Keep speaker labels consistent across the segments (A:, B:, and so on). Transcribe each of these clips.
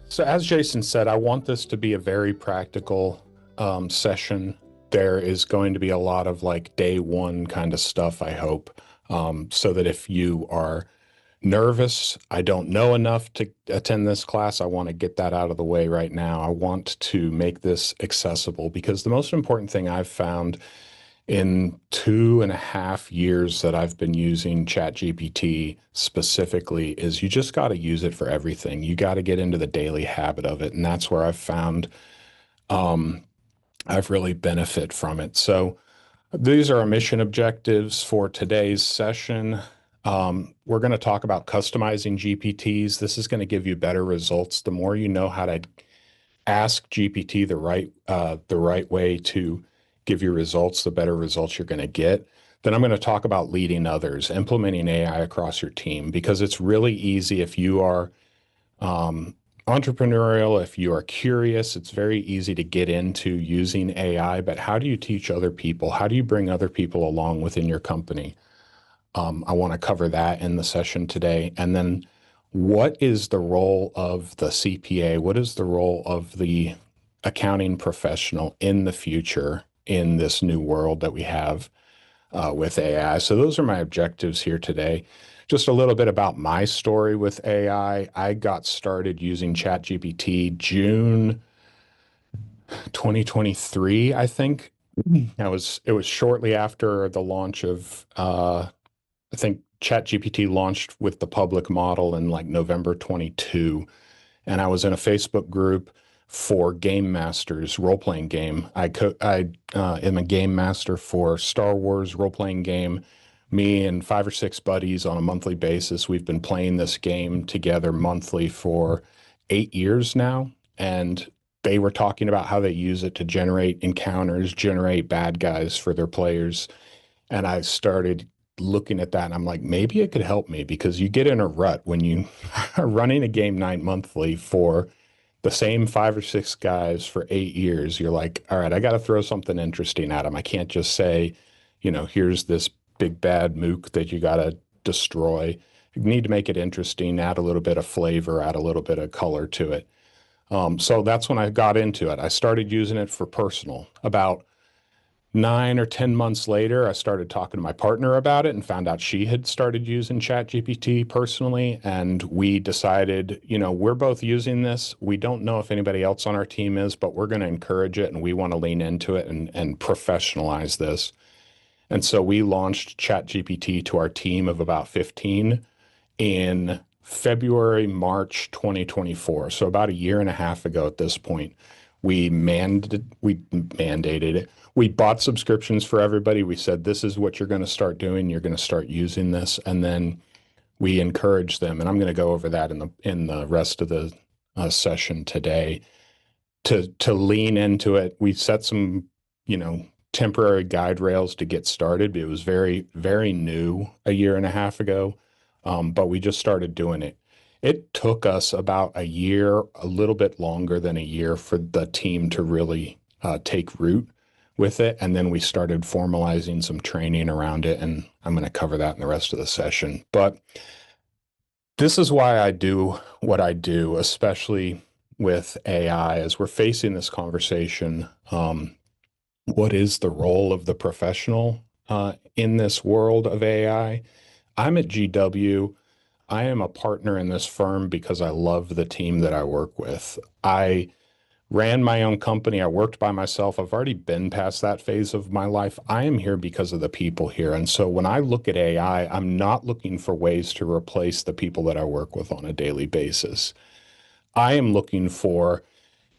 A: So as Jason said, I want this to be a very practical session. There is going to be a lot of like day one kind of stuff, I hope, so that if you are nervous, I don't know enough to attend this class, I want to get that out of the way right now. I want to make this accessible because the most important thing I've found in 2.5 years that I've been using ChatGPT specifically is you just got to use it for everything. You got to get into the daily habit of it. And that's where I've found um, I've really benefit from it. So these are our mission objectives for today's session. We're going to talk about customizing GPTs. This is going to give you better results. The more you know how to ask GPT the right way to give you results, the better results you're going to get. Then I'm going to talk about leading others, implementing AI across your team, because it's really easy if you are um, entrepreneurial, if you are curious, it's very easy to get into using AI. But how do you teach other people? How do you bring other people along within your company? I want to cover that in the session today. And then what is the role of the CPA? What is the role of the accounting professional in the future in this new world that we have with AI? So those are my objectives here today. Just a little bit about my story with AI. I got started using ChatGPT June 2023, I think. It was shortly after the launch of I think ChatGPT launched with the public model in like November 22. And I was in a Facebook group for Game Masters role-playing game. I am a game master for Star Wars role-playing game. Me and 5 or 6 buddies on a monthly basis. We've been playing this game together monthly for 8 years now. And they were talking about how they use it to generate encounters, generate bad guys for their players. And I started looking at that and I'm like, maybe it could help me because you get in a rut when you are running a game night monthly for the same 5 or 6 guys for 8 years. You're like, all right, I got to throw something interesting at them. I can't just say, here's this big bad mook that you got to destroy. You need to make it interesting, add a little bit of flavor, add a little bit of color to it. So that's when I got into it. I started using it for personal. About 9 or 10 months later, I started talking to my partner about it and found out she had started using ChatGPT personally. And we decided, we're both using this. We don't know if anybody else on our team is, but we're going to encourage it and we want to lean into it and professionalize this. And so we launched ChatGPT to our team of about 15 in February, March 2024. So about a year and a half ago at this point, we mandated it. We bought subscriptions for everybody. We said, this is what you're going to start doing. You're going to start using this. And then we encouraged them. And I'm going to go over that in the rest of the session today to lean into it. We set some, temporary guide rails to get started. It was very, very new a year and a half ago, but we just started doing it. It took us about a year, a little bit longer than a year for the team to really take root with it. And then we started formalizing some training around it. And I'm going to cover that in the rest of the session. But this is why I do what I do, especially with AI, as we're facing this conversation. What is the role of the professional in this world of AI? I'm at GW. I am a partner in this firm because I love the team that I work with. I ran my own company. I worked by myself. I've already been past that phase of my life. I am here because of the people here. And so when I look at AI, I'm not looking for ways to replace the people that I work with on a daily basis. I am looking for,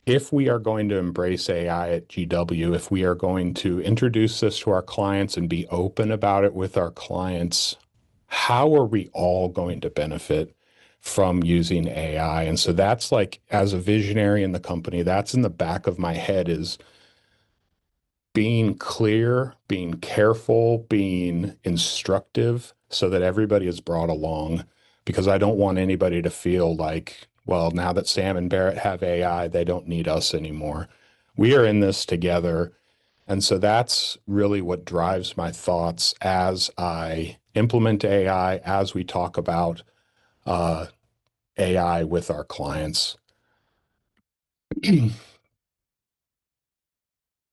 A: if we are going to embrace AI at GW, if we are going to introduce this to our clients and be open about it with our clients, how are we all going to benefit from using AI? And so that's like, as a visionary in the company, that's in the back of my head, is being clear, being careful, being instructive so that everybody is brought along, because I don't want anybody to feel like, well, now that Sam and Barrett have AI, they don't need us anymore. We are in this together. And so that's really what drives my thoughts as I implement AI, as we talk about AI with our clients.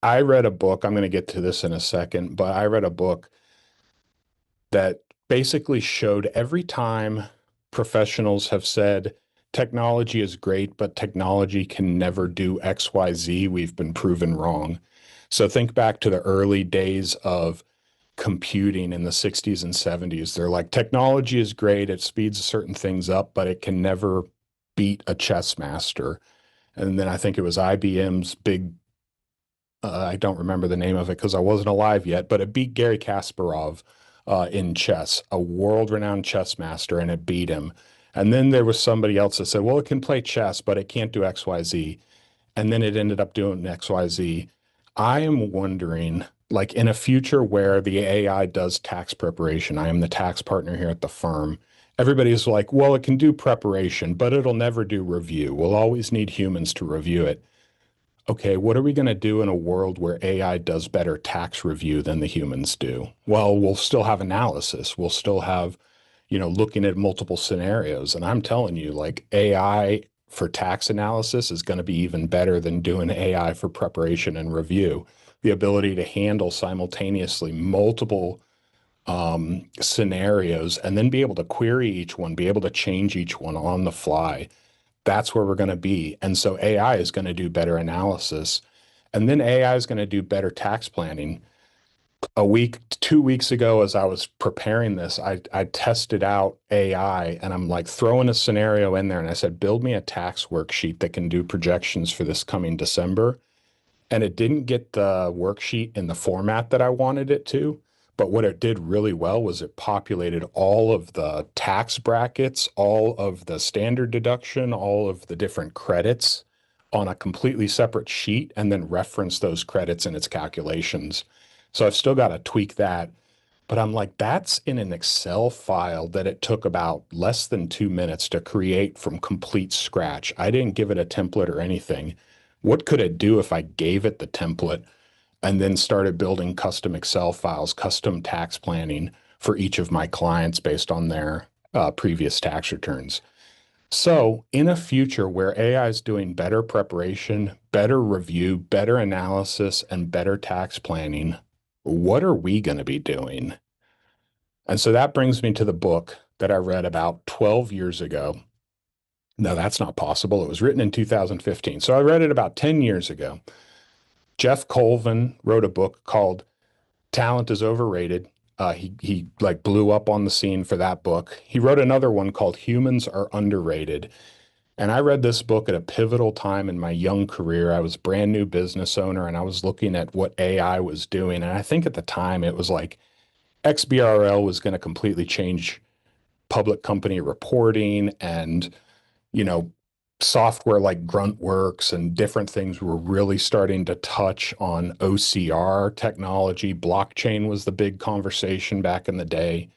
A: I read a book, I'm going to get to this in a second, but I read a book that basically showed every time professionals have said technology is great, but technology can never do XYZ, we've been proven wrong. So think back to the early days of computing in the 60s and 70s. They're like, technology is great, it speeds certain things up, but it can never beat a chess master. And then I think it was IBM's big, I don't remember the name of it because I wasn't alive yet, but it beat Gary Kasparov in chess, a world renowned chess master, and it beat him. And then there was somebody else that said, well, it can play chess, but it can't do XYZ. And then it ended up doing XYZ. I am wondering, like in a future where the AI does tax preparation, I am the tax partner here at the firm. Everybody's like, well, it can do preparation, but it'll never do review. We'll always need humans to review it. Okay, what are we going to do in a world where AI does better tax review than the humans do? Well, we'll still have analysis. We'll still have, looking at multiple scenarios. And I'm telling you, like AI for tax analysis is going to be even better than doing AI for preparation and review. The ability to handle simultaneously multiple scenarios and then be able to query each one, be able to change each one on the fly. That's where we're going to be. And so AI is going to do better analysis. And then AI is going to do better tax planning. A week, 2 weeks ago, as I was preparing this, I tested out AI and I'm like throwing a scenario in there. And I said, build me a tax worksheet that can do projections for this coming December. And it didn't get the worksheet in the format that I wanted it to. But what it did really well was it populated all of the tax brackets, all of the standard deduction, all of the different credits on a completely separate sheet and then referenced those credits in its calculations. So I've still got to tweak that. But I'm like, that's in an Excel file that it took about less than 2 minutes to create from complete scratch. I didn't give it a template or anything. What could it do if I gave it the template and then started building custom Excel files, custom tax planning for each of my clients based on their previous tax returns? So, in a future where AI is doing better preparation, better review, better analysis, and better tax planning, what are we going to be doing? And so that brings me to the book that I read about 12 years ago. No, that's not possible. It was written in 2015. So I read it about 10 years ago. Jeff Colvin wrote a book called Talent is Overrated. He like blew up on the scene for that book. He wrote another one called Humans Are Underrated. And I read this book at a pivotal time in my young career. I was a brand new business owner and I was looking at what AI was doing. And I think at the time it was like XBRL was going to completely change public company reporting and, you know, software like Gruntworks and different things were really starting to touch on OCR technology. Blockchain was the big conversation back in the day.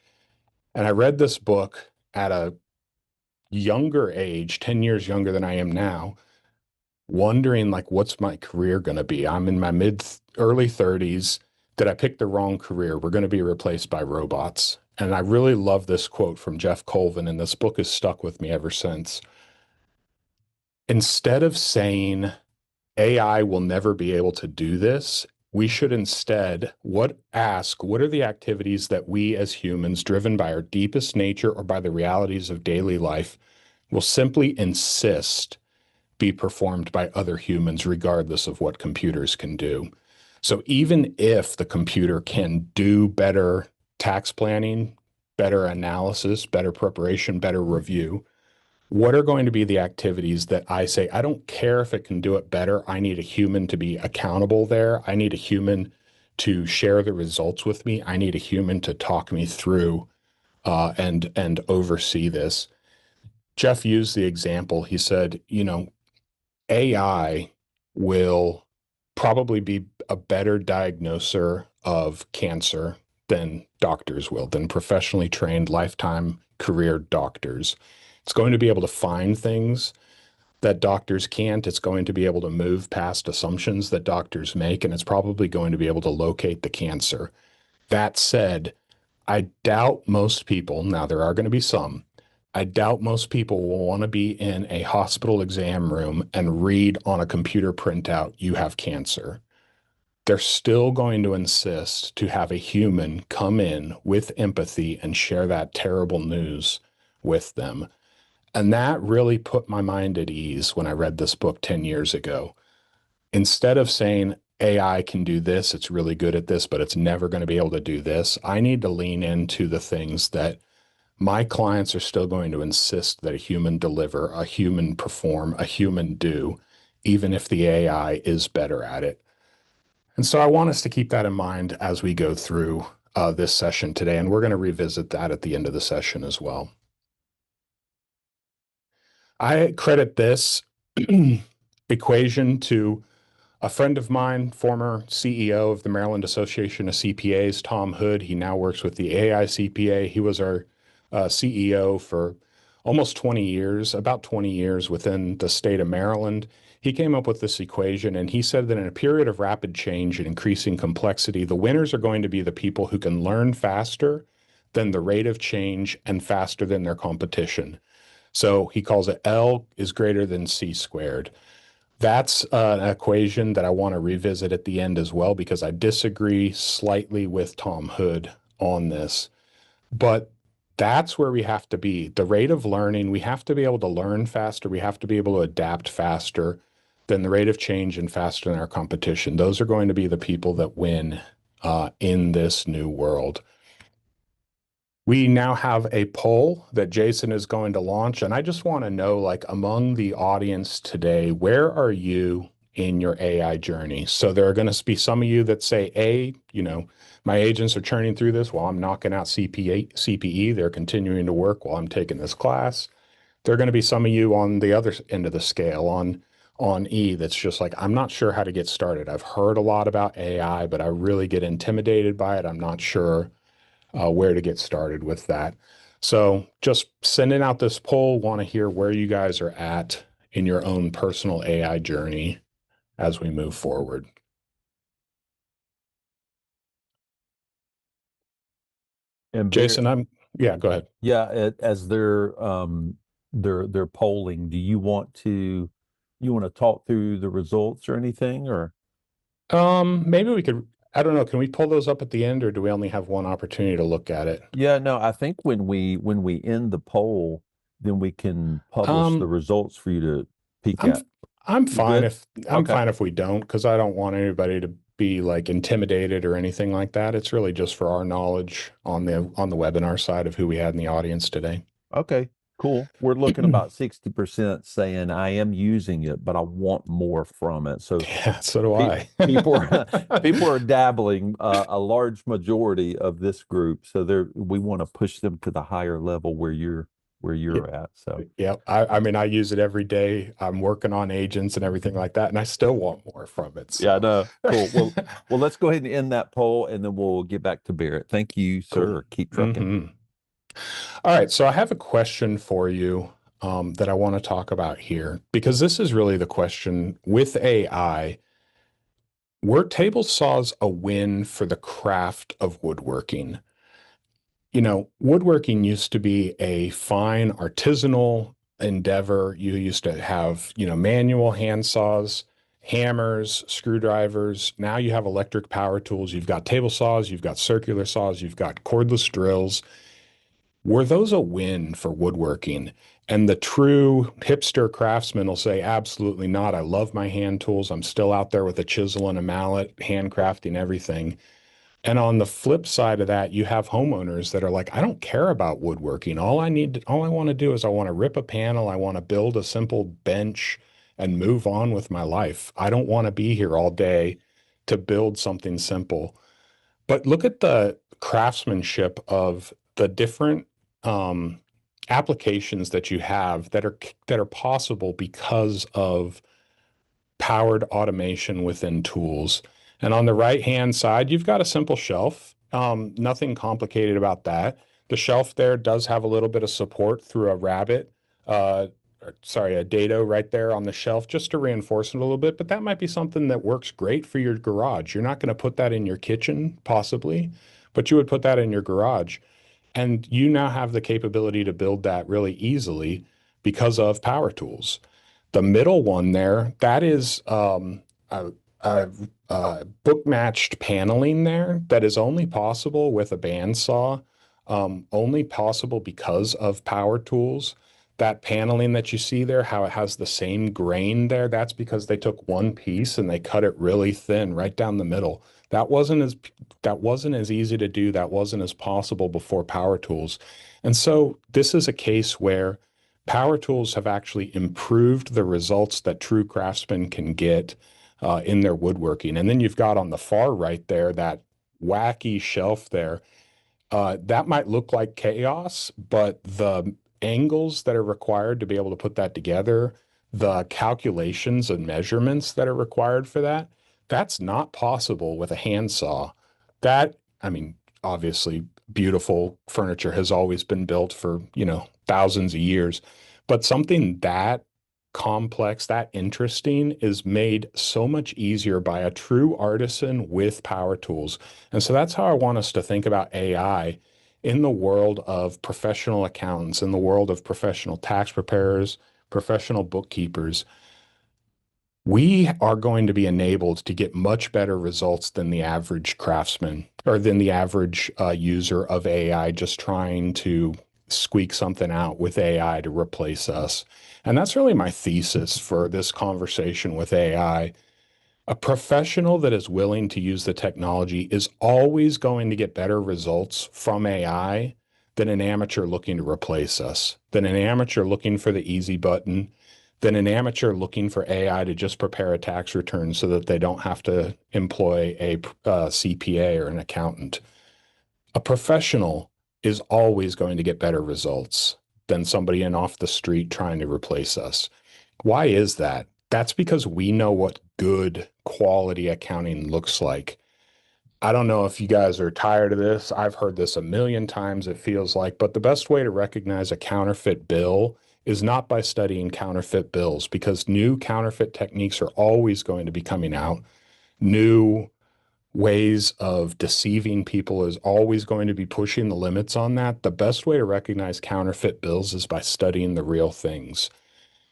A: And I read this book at a younger age, 10 years younger than I am now, wondering like what's my career going to be? I'm in my mid early 30s. Did I pick the wrong career? We're going to be replaced by robots. And I really love this quote from Jeff Colvin, and this book has stuck with me ever since. Instead of saying AI will never be able to do this, we should instead ask what are the activities that we as humans, driven by our deepest nature or by the realities of daily life, will simply insist be performed by other humans, regardless of what computers can do. So even if the computer can do better tax planning, better analysis, better preparation, better review, what are going to be the activities that I say, I don't care if it can do it better. I need a human to be accountable there. I need a human to share the results with me. I need a human to talk me through and oversee this. Jeff used the example. He said, AI will probably be a better diagnoser of cancer than doctors will, than professionally trained lifetime career doctors. It's going to be able to find things that doctors can't. It's going to be able to move past assumptions that doctors make, and it's probably going to be able to locate the cancer. That said, I doubt most people, now there are going to be some, I doubt most people will want to be in a hospital exam room and read on a computer printout, you have cancer. They're still going to insist to have a human come in with empathy and share that terrible news with them. And that really put my mind at ease when I read this book 10 years ago. Instead of saying AI can do this, it's really good at this, but it's never going to be able to do this, I need to lean into the things that my clients are still going to insist that a human deliver, a human perform, a human do, even if the AI is better at it. And so I want us to keep that in mind as we go through this session today. And we're going to revisit that at the end of the session as well. I credit this equation to a friend of mine, former CEO of the Maryland Association of CPAs, Tom Hood. He now works with the AICPA. He was our CEO for almost 20 years, about 20 years within the state of Maryland. He came up with this equation, and he said that in a period of rapid change and increasing complexity, the winners are going to be the people who can learn faster than the rate of change and faster than their competition. So he calls it L is greater than C squared. That's an equation that I want to revisit at the end as well, because I disagree slightly with Tom Hood on this. But that's where we have to be. The rate of learning, we have to be able to learn faster. We have to be able to adapt faster than the rate of change and faster than our competition. Those are going to be the people that win in this new world. We now have a poll that Jason is going to launch, and I just want to know, like, among the audience today, where are you in your AI journey? So there are going to be some of you that say, my agents are churning through this while I'm knocking out CPE. They're continuing to work while I'm taking this class. There are going to be some of you on the other end of the scale, on E, that's just like, I'm not sure how to get started. I've heard a lot about AI, but I really get intimidated by it. I'm not sure where to get started with that. So just sending out this poll, want to hear where you guys are at in your own personal AI journey as we move forward.
B: And Barrett,
A: Jason, yeah, go ahead.
B: yeah, as they're polling, do you want to talk through the results or anything or
A: Maybe we could, I don't know, can we pull those up at the end, or do we only have one opportunity to look at it?
B: yeah, no, I think when we end the poll, then we can publish the
A: Um,
B: results for you to peek
A: I'm
B: at.
A: I'm
B: You
A: fine
B: good?
A: if I'm
B: Okay.
A: fine if we don't, because I don't want anybody to be like intimidated or anything like that. It's really just for our knowledge on the webinar side of who we had in the audience today.
B: Okay. Cool. We're looking about 60% saying I am using it, but I want more from it. So
A: Yeah, so do
B: pe
A: I.
B: people are people are dabbling, a large majority of this group. So we want to push them to the higher level where
A: Yeah,
B: you're at. So
A: yeah. I mean, I use it every day. I'm working on agents and everything like that, and I still want more from it.
B: yeah,
A: So
B: no, cool. Well, let's go ahead and end that poll and then we'll get back to Barrett. Thank you,
A: cool.
B: sir. Keep trucking.
A: Hmm. All right. So I have a question for you that I want to talk about here, because this is really the question with AI. Were table saws a win for the craft of woodworking? Woodworking used to be a fine artisanal endeavor. You used to have, manual hand saws, hammers, screwdrivers. Now you have electric power tools. You've got table saws, you've got circular saws, you've got cordless drills. Were those a win for woodworking? And the true hipster craftsman will say, absolutely not. I love my hand tools. I'm still out there with a chisel and a mallet, handcrafting everything. And on the flip side of that, you have homeowners that are like, I don't care about woodworking. All I want to do is I want to rip a panel. I want to build a simple bench and move on with my life. I don't want to be here all day to build something simple. But look at the craftsmanship of the different um, applications that you have that are possible because of powered automation within tools. And on the right-hand side, you've got a simple shelf. Nothing complicated about that. The shelf there does have a little bit of support through a rabbit, a dado right there on the shelf, just to reinforce it a little bit. But that might be something that works great for your garage. You're not going to put that in your kitchen, possibly, but you would put that in your garage. And you now have the capability to build that really easily because of power tools. The middle one there, that is a, book matched paneling there that is only possible with a bandsaw, only possible because of power tools. That paneling that you see there, how it has the same grain there, that's because they took one piece and they cut it really thin right down the middle. That wasn't as that wasn't as easy to do. That wasn't as possible before power tools. And so this is a case where power tools have actually improved the results that true craftsmen can get in their woodworking. And then you've got on the far right there that wacky shelf there. That might look like chaos, but the angles that are required to be able to put that together, the calculations and measurements that are required for that, that's not possible with a handsaw. That, I mean, obviously, beautiful furniture has always been built for, thousands of years, but something that complex, that interesting is made so much easier by a true artisan with power tools. And so that's how I want us to think about AI in the world of professional accountants, in the world of professional tax preparers, professional bookkeepers. We are going to be enabled to get much better results than the average craftsman or than the average user of AI just trying to squeak something out with AI to replace us. And that's really my thesis for this conversation with AI. A professional that is willing to use the technology is always going to get better results from AI than an amateur looking to replace us, than an amateur looking for the easy button, than an amateur looking for AI to just prepare a tax return so that they don't have to employ a CPA or an accountant. A professional is always going to get better results than somebody in off the street trying to replace us. Why is that? That's because we know what good quality accounting looks like. I don't know if you guys are tired of this. I've heard this a million times, it feels like, but the best way to recognize a counterfeit bill is not by studying counterfeit bills because new counterfeit techniques are always going to be coming out. New ways of deceiving people is always going to be pushing the limits on that. The best way to recognize counterfeit bills is by studying the real things.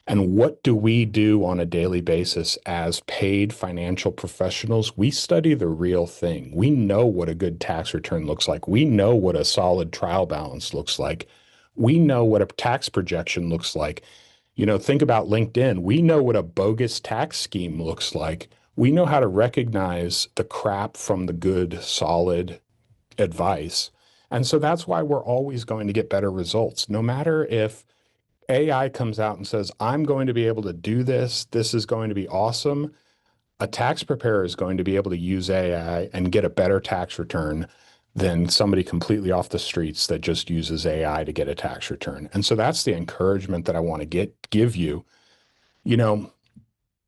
A: And what do we do on a daily basis as paid financial professionals? We study the real thing. We know what a good tax return looks like. We know what a solid trial balance looks like. We know what a tax projection looks like. Think about LinkedIn. We know what a bogus tax scheme looks like. We know how to recognize the crap from the good, solid advice. And so that's why we're always going to get better results. No matter if AI comes out and says, I'm going to be able to do this, this is going to be awesome, a tax preparer is going to be able to use AI and get a better tax return than somebody completely off the streets that just uses AI to get a tax return. And so that's the encouragement that I want to give you. You know,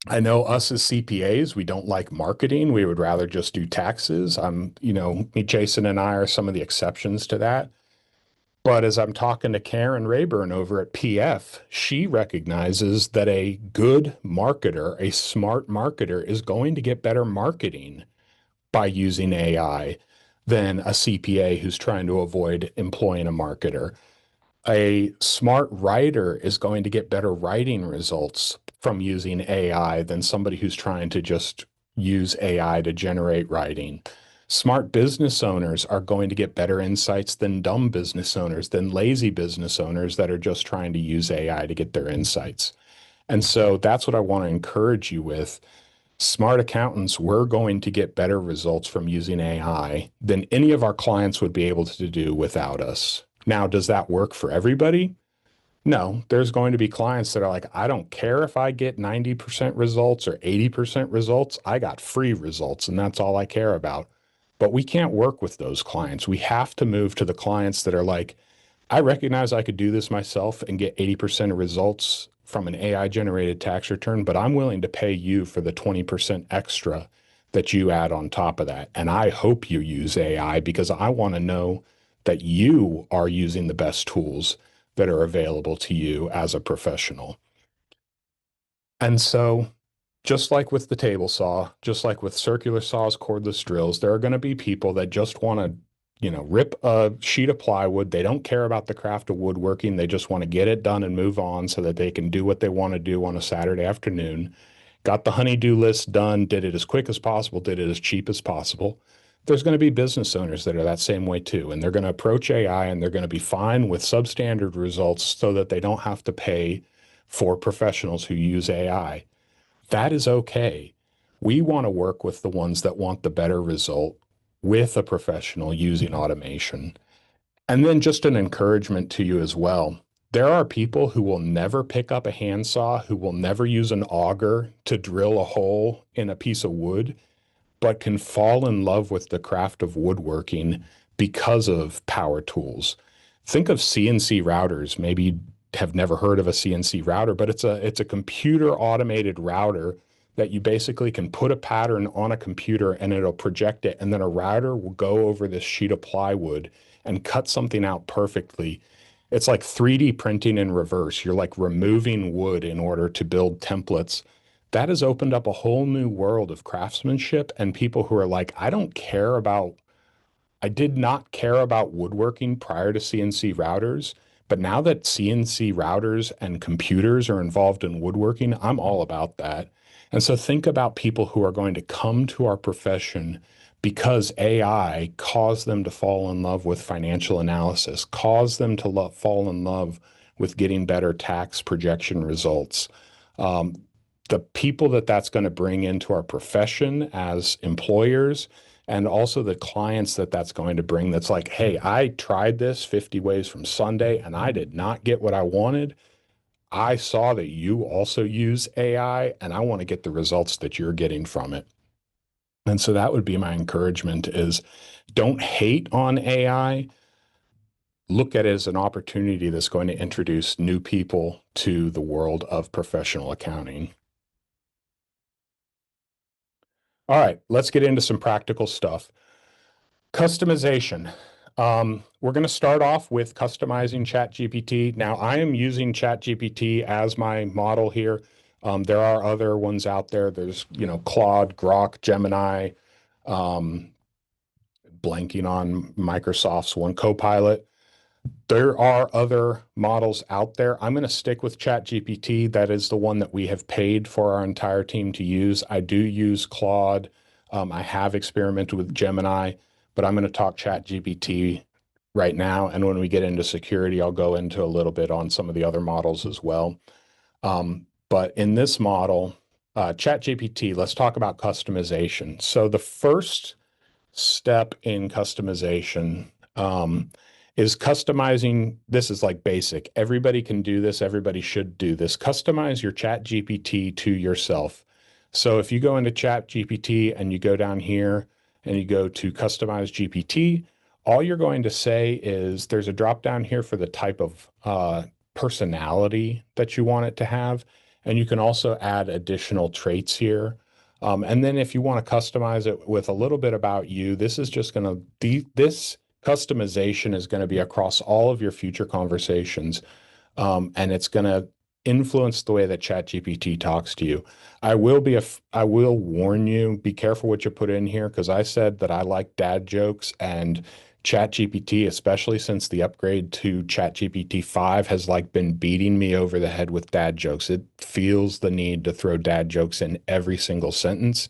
A: I know us as CPAs, we don't like marketing. We would rather just do taxes. Me, Jason, and I are some of the exceptions to that. But as I'm talking to Karen Rayburn over at PF, she recognizes that a good marketer, a smart marketer, is going to get better marketing by using AI than a CPA who's trying to avoid employing a marketer. A smart writer is going to get better writing results from using AI than somebody who's trying to just use AI to generate writing. Smart business owners are going to get better insights than dumb business owners, than lazy business owners that are just trying to use AI to get their insights. And so that's what I want to encourage you with. Smart accountants, we're going to get better results from using AI than any of our clients would be able to do without us. Now, does that work for everybody? No, there's going to be clients that are like, I don't care if I get 90% results or 80% results. I got free results, and that's all I care about. But we can't work with those clients. We have to move to the clients that are like, I recognize I could do this myself and get 80% of results from an AI generated tax return, but I'm willing to pay you for the 20% extra that you add on top of that. And I hope you use AI because I want to know that you are using the best tools that are available to you as a professional. And so, just like with the table saw, just like with circular saws, cordless drills, there are going to be people that just want to rip a sheet of plywood. They don't care about the craft of woodworking. They just want to get it done and move on so that they can do what they want to do on a Saturday afternoon. Got the honey-do list done, did it as quick as possible, did it as cheap as possible. There's going to be business owners that are that same way too. And they're going to approach AI and they're going to be fine with substandard results so that they don't have to pay for professionals who use AI. That is okay. We want to work with the ones that want the better result with a professional using automation. And then just an encouragement to you as well. There are people who will never pick up a handsaw, who will never use an auger to drill a hole in a piece of wood, but can fall in love with the craft of woodworking because of power tools. Think of CNC routers. Maybe you have never heard of a CNC router, but it's a computer automated router that you basically can put a pattern on a computer and it'll project it, and then a router will go over this sheet of plywood and cut something out perfectly. It's like 3D printing in reverse. You're like removing wood in order to build templates. That has opened up a whole new world of craftsmanship and people who are like, I did not care about woodworking prior to CNC routers, but now that CNC routers and computers are involved in woodworking, I'm all about that. And so think about people who are going to come to our profession because AI caused them to fall in love with financial analysis, caused them to fall in love with getting better tax projection results. Um, the people that that's going to bring into our profession as employers, and also the clients that that's going to bring, that's like, hey, I tried this 50 ways from Sunday and I did not get what I wanted. I saw that you also use AI and I want to get the results that you're getting from it. And so that would be my encouragement is don't hate on AI. Look at it as an opportunity that's going to introduce new people to the world of professional accounting. All right, let's get into some practical stuff. Customization. We're going to start off with customizing ChatGPT. Now, I am using ChatGPT as my model here. There are other ones out there. There's, Claude, Grok, Gemini, um, blanking on Microsoft's one, Copilot. There are other models out there. I'm going to stick with ChatGPT. That is the one that we have paid for our entire team to use. I do use Claude. I have experimented with Gemini, but I'm going to talk ChatGPT right now. And when we get into security, I'll go into a little bit on some of the other models as well. But in this model, ChatGPT, let's talk about customization. So the first step in customization is customizing. This is like basic. Everybody can do this. Everybody should do this. Customize your Chat GPT to yourself. So if you go into Chat GPT and you go down here and you go to customize GPT, all you're going to say is there's a drop down here for the type of personality that you want it to have. And you can also add additional traits here. And then if you want to customize it with a little bit about you, this is just going to be, this customization is going to be across all of your future conversations. And it's going to influence the way that ChatGPT talks to you. I will warn you, be careful what you put in here, because I said that I like dad jokes, and ChatGPT, especially since the upgrade to ChatGPT 5, has like been beating me over the head with dad jokes. It feels the need to throw dad jokes in every single sentence.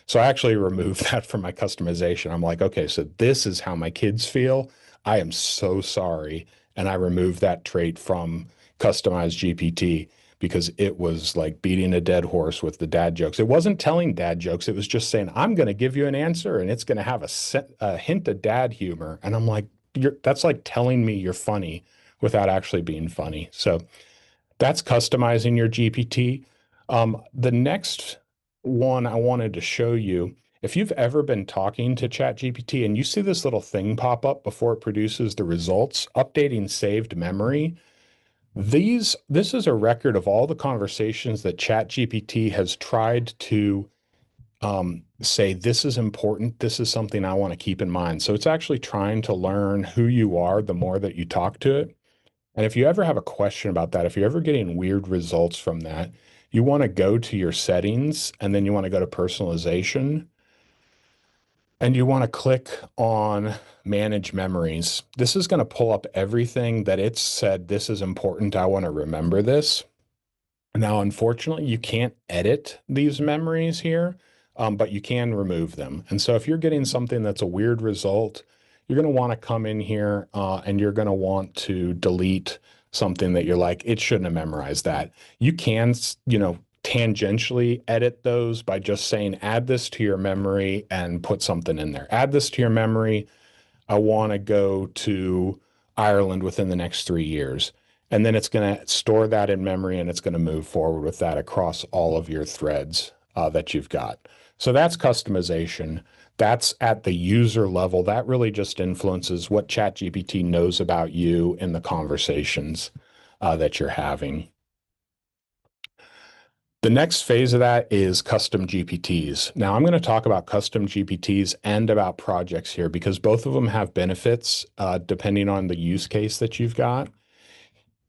A: So I actually removed that from my customization. I'm like, okay, so this is how my kids feel. I am so sorry. And I removed that trait from customized GPT because it was like beating a dead horse with the dad jokes. It wasn't telling dad jokes. It was just saying, I'm going to give you an answer and it's going to have a hint of dad humor. And I'm like, that's like telling me you're funny without actually being funny. So that's customizing your GPT. The next one I wanted to show you, if you've ever been talking to ChatGPT and you see this little thing pop up before it produces the results, updating saved memory, this is a record of all the conversations that ChatGPT has tried to say, this is important. This is something I want to keep in mind. So it's actually trying to learn who you are the more that you talk to it. And if you ever have a question about that, if you're ever getting weird results from that, you want to go to your settings and then you want to go to personalization. And you want to click on manage memories. This is going to pull up everything that it's said, this is important, I want to remember this. Now, unfortunately, you can't edit these memories here, but you can remove them. And so if you're getting something that's a weird result, you're going to want to come in here and you're going to want to delete something that you're like, it shouldn't have memorized that. You can, tangentially edit those by just saying, add this to your memory and put something in there. Add this to your memory. I want to go to Ireland within the next 3 years. And then it's going to store that in memory and it's going to move forward with that across all of your threads that you've got. So that's customization. That's at the user level. That really just influences what ChatGPT knows about you in the conversations that you're having. The next phase of that is custom GPTs. Now, I'm going to talk about custom GPTs and about projects here because both of them have benefits depending on the use case that you've got.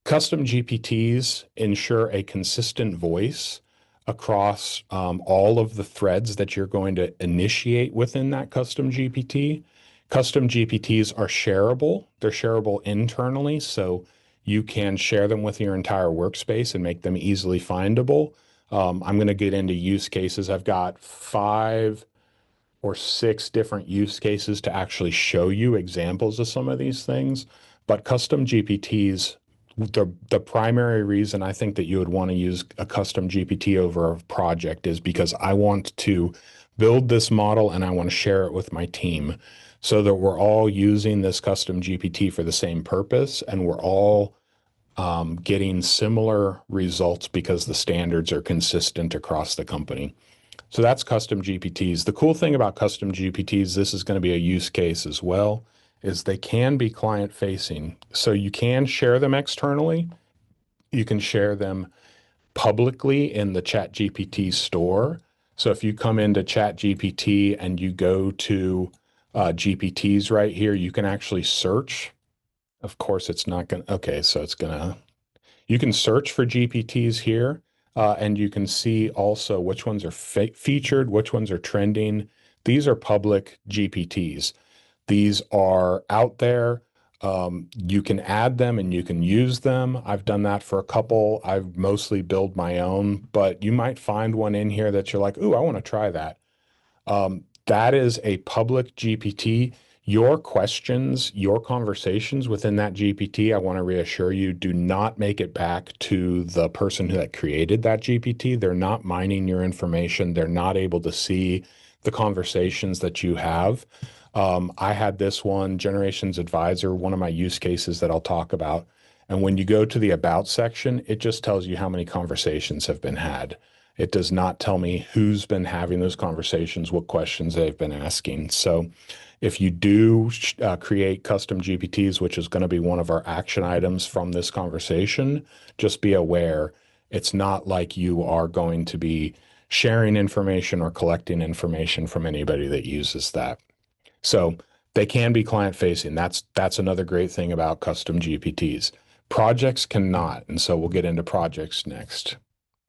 A: Custom GPTs ensure a consistent voice across all of the threads that you're going to initiate within that custom GPT. Custom GPTs are shareable. They're shareable internally, so you can share them with your entire workspace and make them easily findable. I'm going to get into use cases. I've got 5 or 6 different use cases to actually show you examples of some of these things. But custom GPTs, the primary reason I think that you would want to use a custom GPT over a project is because I want to build this model and I want to share it with my team so that we're all using this custom GPT for the same purpose and we're all getting similar results because the standards are consistent across the company. So that's custom GPTs. The cool thing about custom GPTs, this is going to be a use case as well, is they can be client facing. So you can share them externally. You can share them publicly in the ChatGPT store. So if you come into ChatGPT and you go to GPTs right here, you can actually search. Of course, it's not going to, okay, so it's going to, you can search for GPTs here, and you can see also which ones are featured, which ones are trending. These are public GPTs. These are out there. You can add them and you can use them. I've done that for a couple. I've mostly built my own, but you might find one in here that you're like, ooh, I want to try that. That is a public GPT. Your questions, your conversations within that GPT, I want to reassure you, do not make it back to the person that created that GPT. They're not mining your information. They're not able to see the conversations that you have. I had this one, Generations Advisor, one of my use cases that I'll talk about. And when you go to the About section, it just tells you how many conversations have been had. It does not tell me who's been having those conversations, what questions they've been asking. So if you do create custom GPTs, which is going to be one of our action items from this conversation, just be aware it's not like you are going to be sharing information or collecting information from anybody that uses that. So they can be client facing. That's another great thing about custom GPTs. Projects cannot, and so we'll get into projects next.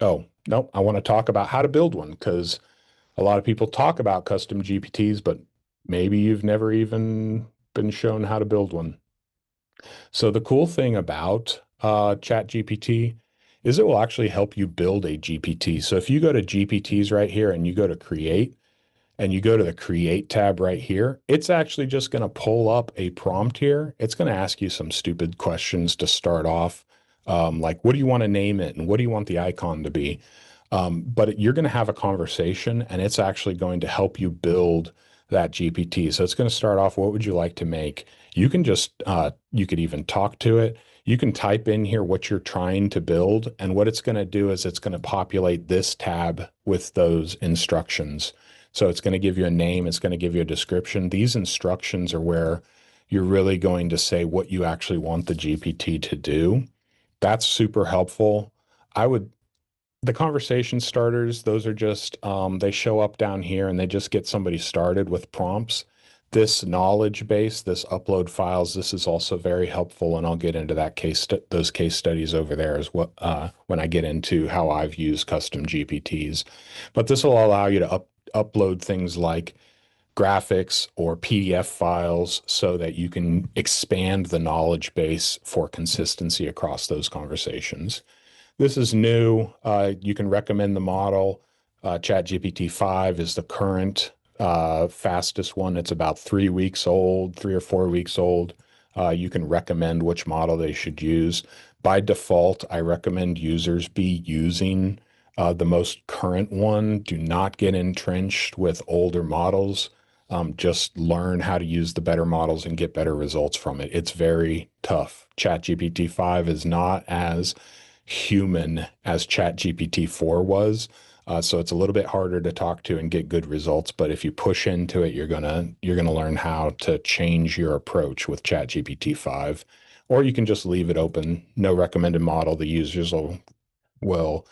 A: Oh, no, I want to talk about how to build one because a lot of people talk about custom GPTs, but maybe you've never even been shown how to build one. So the cool thing about ChatGPT is it will actually help you build a GPT. So if you go to GPTs right here and you go to create, and you go to the create tab right here, it's actually just going to pull up a prompt here. It's going to ask you some stupid questions to start off, like what do you want to name it and what do you want the icon to be? But you're going to have a conversation and it's actually going to help you build that GPT. So it's going to start off, what would you like to make? You can just, you could even talk to it. You can type in here what you're trying to build. And what it's going to do is it's going to populate this tab with those instructions. So it's going to give you a name. It's going to give you a description. These instructions are where you're really going to say what you actually want the GPT to do. That's super helpful. I would the conversation starters, those are just, they show up down here and they just get somebody started with prompts. This knowledge base, this upload files, this is also very helpful. And I'll get into that those case studies over there as well when I get into how I've used custom GPTs. But this will allow you to upload things like graphics or PDF files so that you can expand the knowledge base for consistency across those conversations. This is new. You can recommend the model. ChatGPT 5 is the current fastest one. It's about 3 weeks old, 3 or 4 weeks old. You can recommend which model they should use. By default, I recommend users be using the most current one. Do not get entrenched with older models. Just learn how to use the better models and get better results from it. It's very tough. ChatGPT 5 is not as human as ChatGPT 4 was. So it's a little bit harder to talk to and get good results. But if you push into it, you're gonna learn how to change your approach with ChatGPT 5. Or you can just leave it open, no recommended model. The users will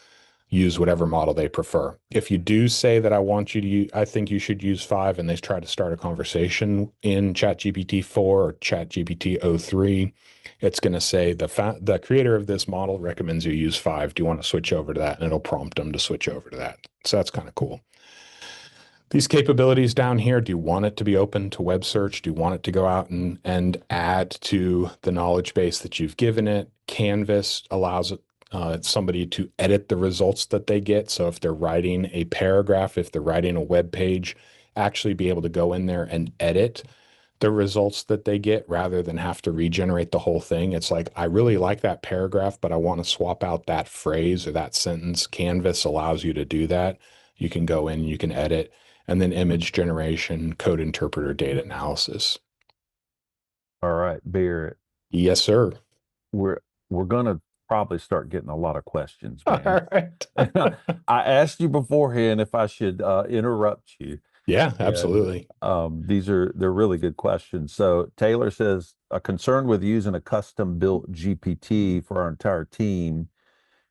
A: use whatever model they prefer. If you do say that I think you should use 5, and they try to start a conversation in ChatGPT 4 or ChatGPT o3, it's going to say the creator of this model recommends you use 5. Do you want to switch over to that? And it'll prompt them to switch over to that. So that's kind of cool. These capabilities down here, do you want it to be open to web search? Do you want it to go out and add to the knowledge base that you've given it? Canvas allows somebody to edit the results that they get. So if they're writing a paragraph, if they're writing a web page, actually be able to go in there and edit the results that they get rather than have to regenerate the whole thing. It's like, I really like that paragraph, but I want to swap out that phrase or that sentence. Canvas allows you to do that. You can go in, you can edit, and then image generation, code interpreter, data analysis.
B: All right, Barrett,
A: Yes, sir.
B: we're we're gonna probably start getting a lot of questions,
A: All
B: man.
A: right.
B: I asked you beforehand if I should interrupt you,
A: Yeah,
B: and
A: absolutely.
B: they're really good questions. So Taylor says, a concern with using a custom built GPT for our entire team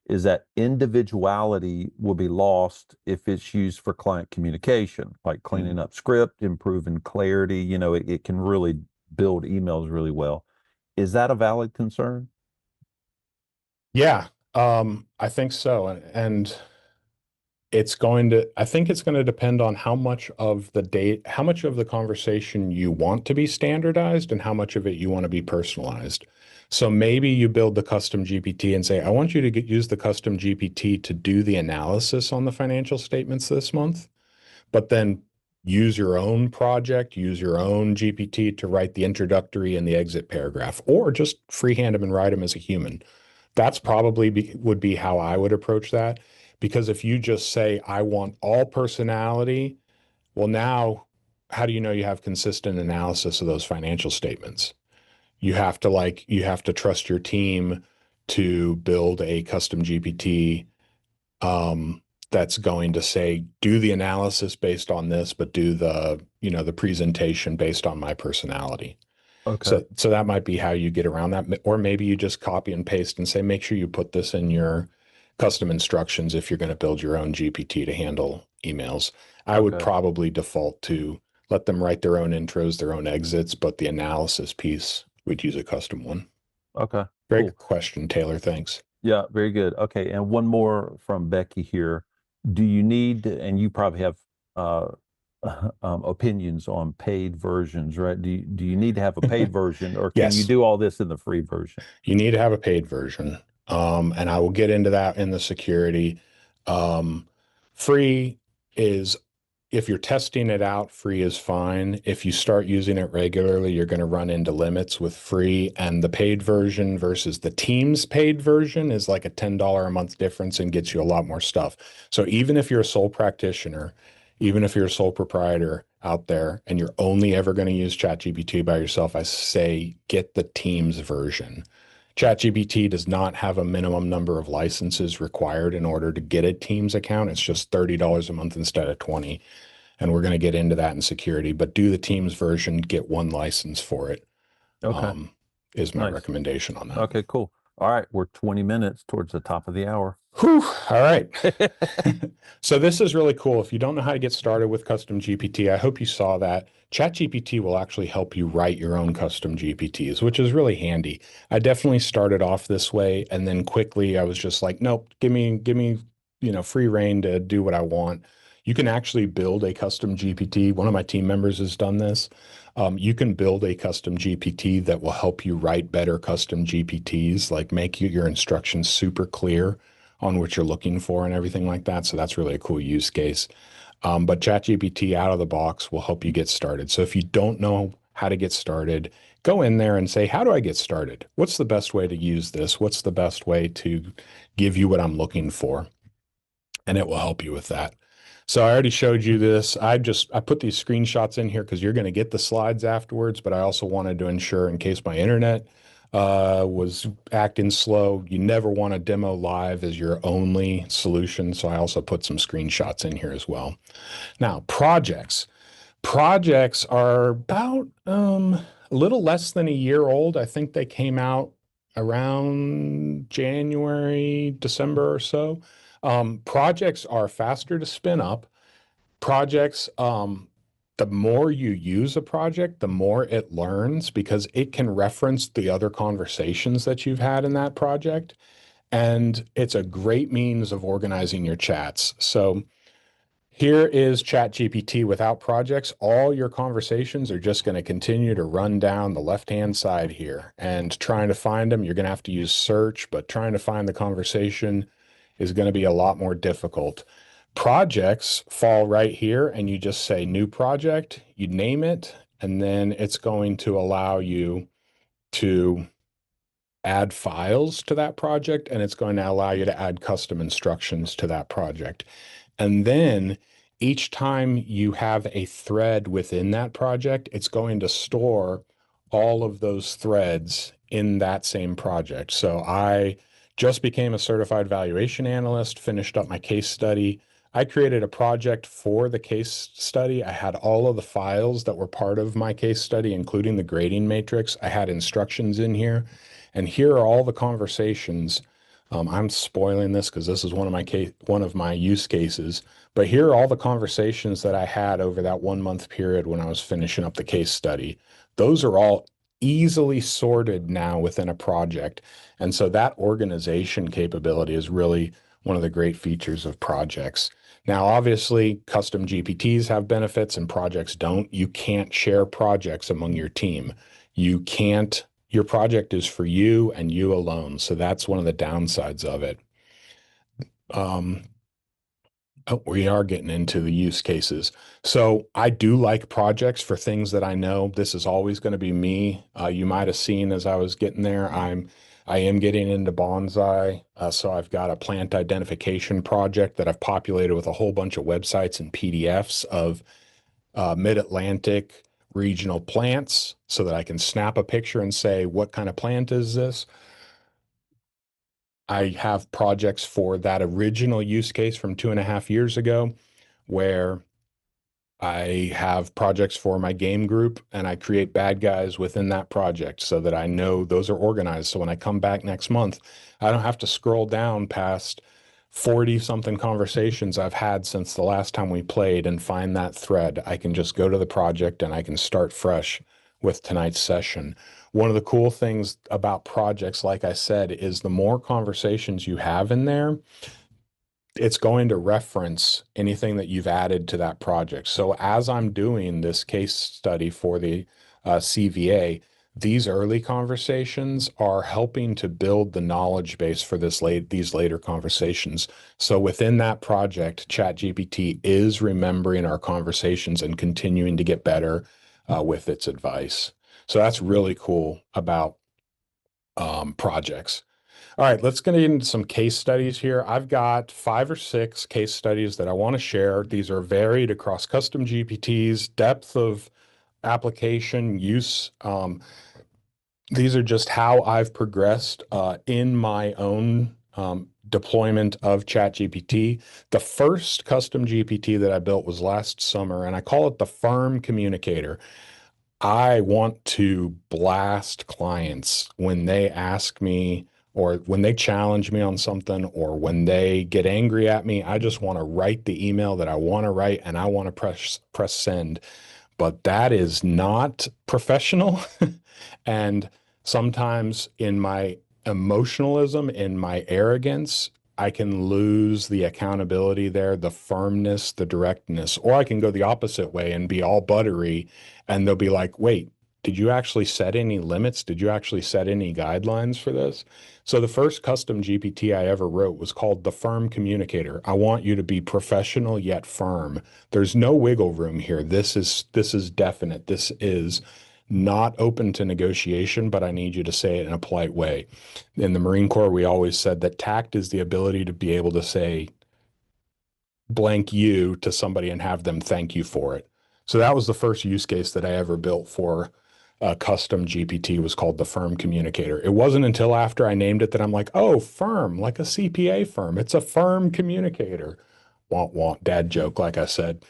B: is that individuality will be lost if it's used for client communication, like cleaning up script, improving clarity. It can really build emails really well. Is that a valid concern?
A: Yeah, I think so. And I think it's going to depend on how much of the conversation you want to be standardized and how much of it you want to be personalized. So maybe you build the custom GPT and say, I want you to use the custom GPT to do the analysis on the financial statements this month, but then use your own project, use your own GPT to write the introductory and the exit paragraph, or just freehand them and write them as a human. That's probably would be how I would approach that. Because if you just say, I want all personality, well, now how do you know you have consistent analysis of those financial statements? You have to trust your team to build a custom GPT that's going to say, do the analysis based on this, but do the presentation based on my personality.
B: Okay.
A: So that might be how you get around that. Or maybe you just copy and paste and say, make sure you put this in your custom instructions if you're going to build your own GPT to handle emails. I would
B: Okay.
A: probably default to let them write their own intros, their own exits, but the analysis piece, we'd use a custom one.
B: Okay.
A: Very
B: Cool.
A: good question, Taylor. Thanks.
B: Yeah, very good. Okay, and one more from Becky here. Do you need, and you probably have uh, opinions on paid versions, right? Do you need to have a paid version, or can you
A: Yes,
B: do all this in the free version?
A: you need to have a paid version. And I will get into that in the security. Um, Free is, if you're testing it out, free is fine. If you start using it regularly, you're going to run into limits with free, and the paid version versus the team's paid version is like a $10 a month difference and gets you a lot more stuff. So even if you're a sole practitioner, even if you're a sole proprietor out there and you're only ever going to use ChatGPT by yourself, I say get the team's version. ChatGPT does not have a minimum number of licenses required in order to get a Teams account. It's just $30 a month instead of 20. And we're going to get into that in security, but do the Teams version, get one license for it,
B: Okay,
A: um, is my
B: nice.
A: recommendation on that.
B: Okay, cool. All right, we're 20 minutes towards the top of the hour.
A: Whew, all right. So this is really cool. If you don't know how to get started with custom GPT, I hope you saw that. ChatGPT will actually help you write your own custom GPTs, which is really handy. I definitely started off this way, and then quickly I was just like, nope, give me, free reign to do what I want. You can actually build a custom GPT. One of my team members has done this. You can build a custom GPT that will help you write better custom GPTs, like make your instructions super clear on what you're looking for and everything like that. So that's really a cool use case. But ChatGPT out of the box will help you get started. So if you don't know how to get started, go in there and say, how do I get started? What's the best way to use this? What's the best way to give you what I'm looking for? And it will help you with that. So I already showed you this. I put these screenshots in here because you're going to get the slides afterwards, but I also wanted to ensure in case my internet was acting slow, you never want to demo live as your only solution. So I also put some screenshots in here as well. Now, projects. Projects are about a little less than a year old. I think they came out around January, December or so. Projects are faster to spin up. Projects, the more you use a project, the more it learns because it can reference the other conversations that you've had in that project. And it's a great means of organizing your chats. So here is ChatGPT without projects. All your conversations are just going to continue to run down the left-hand side here. And trying to find them, you're going to have to use search, but trying to find the conversation is going to be a lot more difficult. Projects fall right here, and you just say new project, you name it, and then it's going to allow you to add files to that project, and it's going to allow you to add custom instructions to that project. And then each time you have a thread within that project, it's going to store all of those threads in that same project. So I just became a certified valuation analyst, finished up my case study. I created a project for the case study. I had all of the files that were part of my case study, including the grading matrix. I had instructions in here, and here are all the conversations. I'm spoiling this because this is one of my use cases. But here are all the conversations that I had over that 1 month period when I was finishing up the case study. Those are all easily sorted now within a project. And so that organization capability is really one of the great features of projects. Now, obviously, custom GPTs have benefits and projects don't. You can't share projects among your team. You can't, your project is for you and you alone. So that's one of the downsides of it. Oh, we are getting into the use cases. So I do like projects for things that I know this is always going to be me. You might have seen as I was getting there, I am getting into bonsai. So I've got a plant identification project that I've populated with a whole bunch of websites and PDFs of mid-Atlantic regional plants so that I can snap a picture and say, what kind of plant is this? I have projects for that original use case from 2.5 years ago where I have projects for my game group and I create bad guys within that project so that I know those are organized. So when I come back next month, I don't have to scroll down past 40 something conversations I've had since the last time we played and find that thread. I can just go to the project and I can start fresh with tonight's session. One of the cool things about projects, like I said, is the more conversations you have in there, it's going to reference anything that you've added to that project. So as I'm doing this case study for the CVA, these early conversations are helping to build the knowledge base for these later conversations. So within that project, ChatGPT is remembering our conversations and continuing to get better with its advice. So that's really cool about projects. All right, let's get into some case studies here. I've got 5 or 6 case studies that I want to share. These are varied across custom GPTs, depth of application, use. These are just how I've progressed in my own deployment of ChatGPT. The first custom GPT that I built was last summer, and I call it the firm communicator. I want to blast clients when they ask me or when they challenge me on something or when they get angry at me. I just want to write the email that I want to write and I want to press send. But that is not professional. And sometimes in my emotionalism, in my arrogance, I can lose the accountability there, the firmness, the directness, or I can go the opposite way and be all buttery and they'll be like, wait, did you actually set any limits? Did you actually set any guidelines for this? So the first custom GPT I ever wrote was called the Firm Communicator. I want you to be professional yet firm. There's no wiggle room here. This is definite. This is not open to negotiation, but I need you to say it in a polite way. In the Marine Corps, we always said that tact is the ability to be able to say blank you to somebody and have them thank you for it. So that was the first use case that I ever built for a custom GPT, was called the Firm Communicator. It wasn't until after I named it that I'm like, oh, firm, like a CPA firm. It's a firm communicator. Want dad joke, like I said.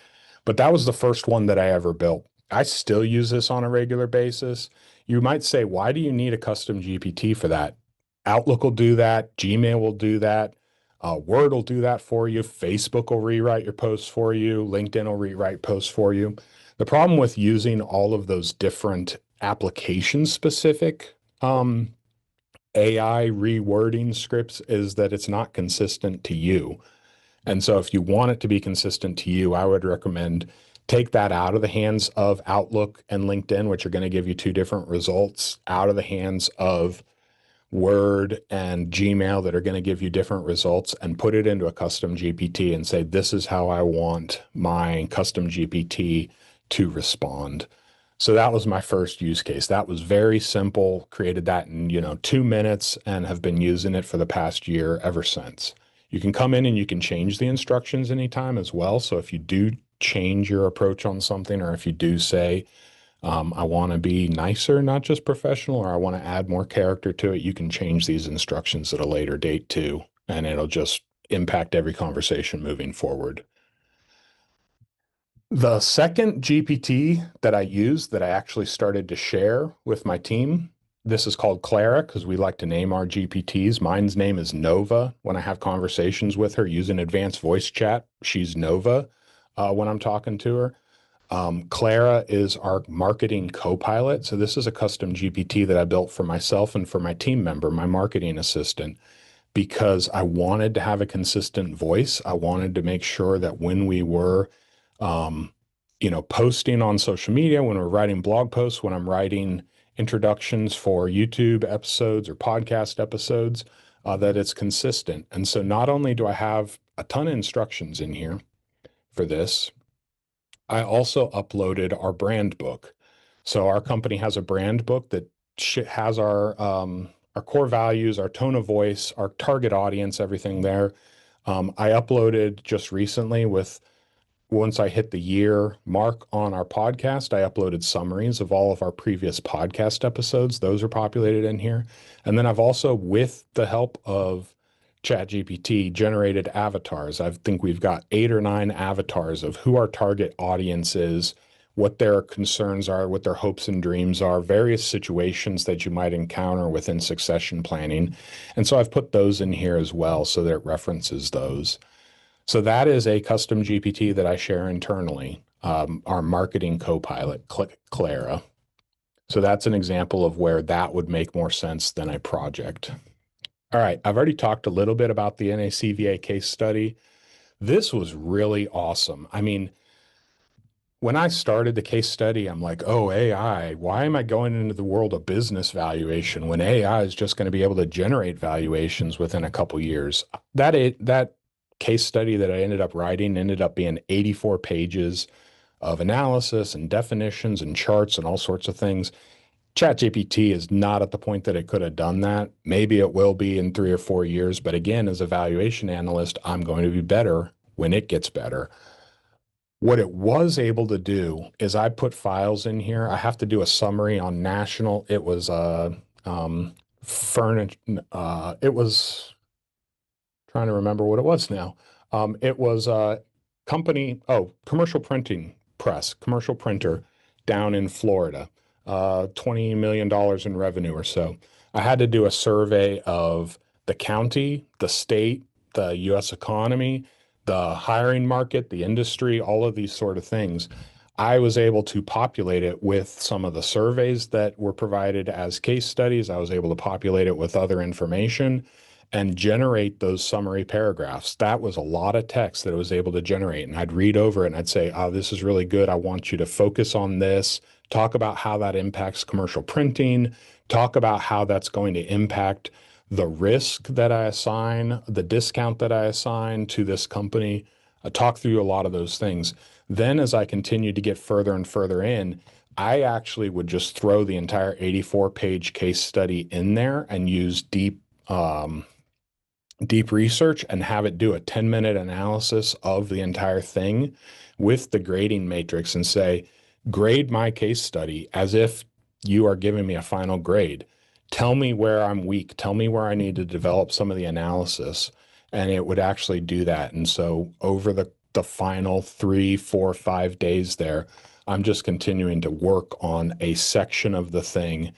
A: But that was the first one that I ever built. I still use this on a regular basis. You might say, why do you need a custom GPT for that? Outlook will do that. Gmail will do that. Word will do that for you. Facebook will rewrite your posts for you. LinkedIn will rewrite posts for you. The problem with using all of those different application specific AI rewording scripts is that it's not consistent to you. And so if you want it to be consistent to you, I would recommend take that out of the hands of Outlook and LinkedIn, which are going to give you two different results, out of the hands of Word and Gmail that are going to give you different results, and put it into a custom GPT and say, this is how I want my custom GPT to respond. So that was my first use case. That was very simple, created that in, 2 minutes, and have been using it for the past year ever since. You can come in and you can change the instructions anytime as well. So if you do change your approach on something, or if you do say, I want to be nicer, not just professional, or I want to add more character to it, you can change these instructions at a later date too, and it'll just impact every conversation moving forward. The second GPT that I used, that I actually started to share with my team, this is called Clara, because we like to name our GPTs. Mine's name is Nova. When I have conversations with her using advanced voice chat, she's Nova when I'm talking to her. Clara is our marketing co-pilot. So this is a custom GPT that I built for myself and for my team member, my marketing assistant, because I wanted to have a consistent voice. I wanted to make sure that when we were, posting on social media, when we're writing blog posts, when I'm writing introductions for YouTube episodes or podcast episodes, that it's consistent. And so not only do I have a ton of instructions in here for this, I also uploaded our brand book. So our company has a brand book that has our core values, our tone of voice, our target audience, everything there. I uploaded just recently, once I hit the year mark on our podcast, I uploaded summaries of all of our previous podcast episodes. Those are populated in here. And then I've also, with the help of ChatGPT, generated avatars. I think we've got 8 or 9 avatars of who our target audience is, what their concerns are, what their hopes and dreams are, various situations that you might encounter within succession planning. And so I've put those in here as well so that it references those. So that is a custom GPT that I share internally, our marketing co-pilot, Clara. So that's an example of where that would make more sense than a project. All right, I've already talked a little bit about the NACVA case study. This was really awesome. I mean, when I started the case study, I'm like, oh, AI, why am I going into the world of business valuation when AI is just going to be able to generate valuations within a couple years? That case study that I ended up writing ended up being 84 pages of analysis and definitions and charts and all sorts of things. ChatGPT is not at the point that it could have done that. Maybe it will be in 3 or 4 years. But again, as a valuation analyst, I'm going to be better when it gets better. What it was able to do is I put files in here. I have to do a summary on national. It was furniture. It was trying to remember what it was now. It was a company, commercial printing press, commercial printer down in Florida, $20 million in revenue or so. I had to do a survey of the county, the state, the US economy, the hiring market, the industry, all of these sort of things. I was able to populate it with some of the surveys that were provided as case studies. I was able to populate it with other information. and generate those summary paragraphs. That was a lot of text that it was able to generate. And I'd read over it and I'd say, oh, this is really good. I want you to focus on this, talk about how that impacts commercial printing, talk about how that's going to impact the risk that I assign, the discount that I assign to this company. I talk through a lot of those things. Then, as I continued to get further and further in, I actually would just throw the entire 84-page case study in there and use deep research and have it do a 10-minute analysis of the entire thing with the grading matrix and say, grade my case study as if you are giving me a final grade. Tell me where I'm weak. Tell me where I need to develop some of the analysis. And it would actually do that. And so over the final 3, 4, 5 days there, I'm just continuing to work on a section of the thing,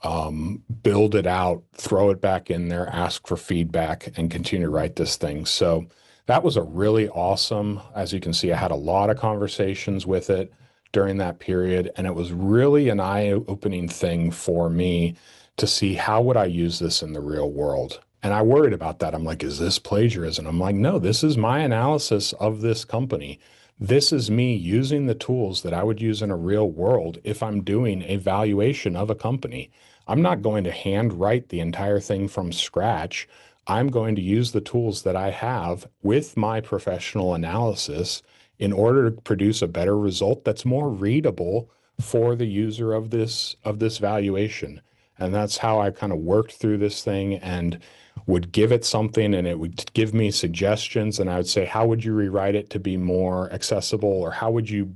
A: build it out, throw it back in there, ask for feedback, and continue to write this thing. So that was a really awesome, as you can see, I had a lot of conversations with it during that period, and it was really an eye-opening thing for me to see how would I use this in the real world. And I worried about that. I'm like, is this plagiarism? I'm like, no, this is my analysis of this company. This is me using the tools that I would use in a real world if I'm doing a valuation of a company. I'm not going to hand write the entire thing from scratch. I'm going to use the tools that I have with my professional analysis in order to produce a better result that's more readable for the user of this valuation. And that's how I kind of worked through this thing and would give it something and it would give me suggestions. And I would say, how would you rewrite it to be more accessible? Or how would you,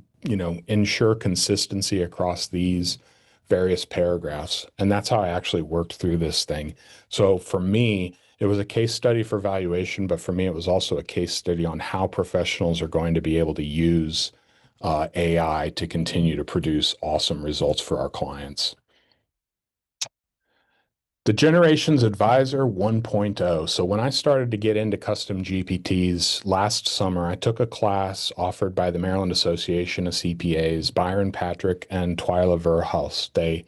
A: ensure consistency across these various paragraphs? And that's how I actually worked through this thing. So for me, it was a case study for valuation, but for me, it was also a case study on how professionals are going to be able to use AI to continue to produce awesome results for our clients. The Generations Advisor 1.0. So when I started to get into custom GPTs last summer, I took a class offered by the Maryland Association of CPAs, Byron Patrick and Twyla Verhulst. They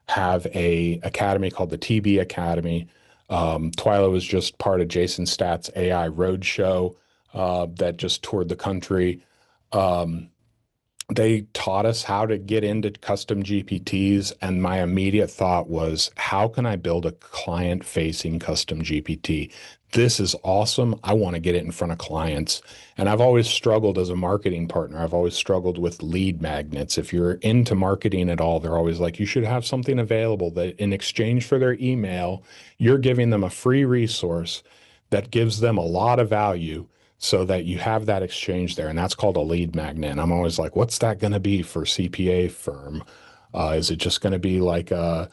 A: have a academy called the TB Academy. Twyla was just part of Jason Statt's AI Roadshow that just toured the country. They taught us how to get into custom GPTs, and my immediate thought was, how can I build a client-facing custom GPT? This is awesome. I want to get it in front of clients. And I've always struggled as a marketing partner. I've always struggled with lead magnets. If you're into marketing at all, they're always like, you should have something available that in exchange for their email, you're giving them a free resource that gives them a lot of value so that you have that exchange there. And that's called a lead magnet. And I'm always like, what's that going to be for CPA firm? Is it just going to be like a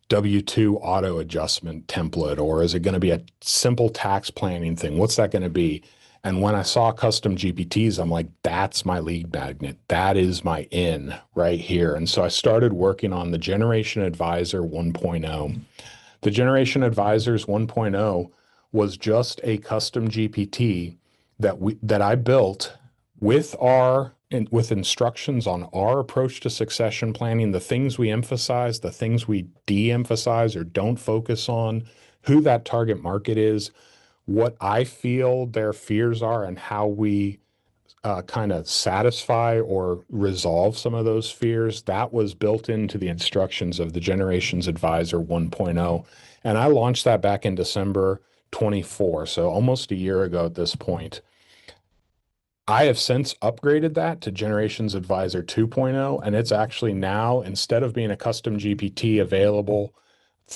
A: W-2 auto adjustment template, or is it going to be a simple tax planning thing? What's that going to be? And when I saw custom GPTs, I'm like, that's my lead magnet. That is my in right here. And so I started working on the Generation Advisor 1.0. The Generation Advisors 1.0 was just a custom GPT that I built with with instructions on our approach to succession planning, the things we emphasize, the things we de-emphasize or don't focus on, who that target market is, what I feel their fears are, and how we kind of satisfy or resolve some of those fears. That was built into the instructions of the Generations Advisor 1.0. And I launched that back in December 24, so almost a year ago at this point. I have since upgraded that to Generations Advisor 2.0, and it's actually now, instead of being a custom GPT available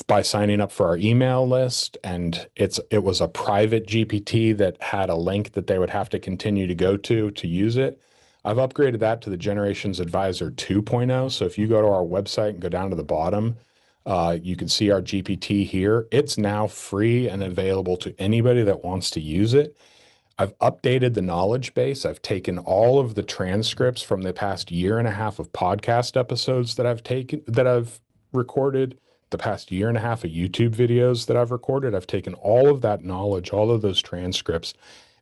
A: by signing up for our email list, and it was a private GPT that had a link that they would have to continue to go to use it. I've upgraded that to the Generations Advisor 2.0. So if you go to our website and go down to the bottom, you can see our GPT here. It's now free and available to anybody that wants to use it. I've updated the knowledge base. I've taken all of the transcripts from the past year and a half of podcast episodes that I've recorded, the past year and a half of YouTube videos that I've recorded. I've taken all of that knowledge, all of those transcripts,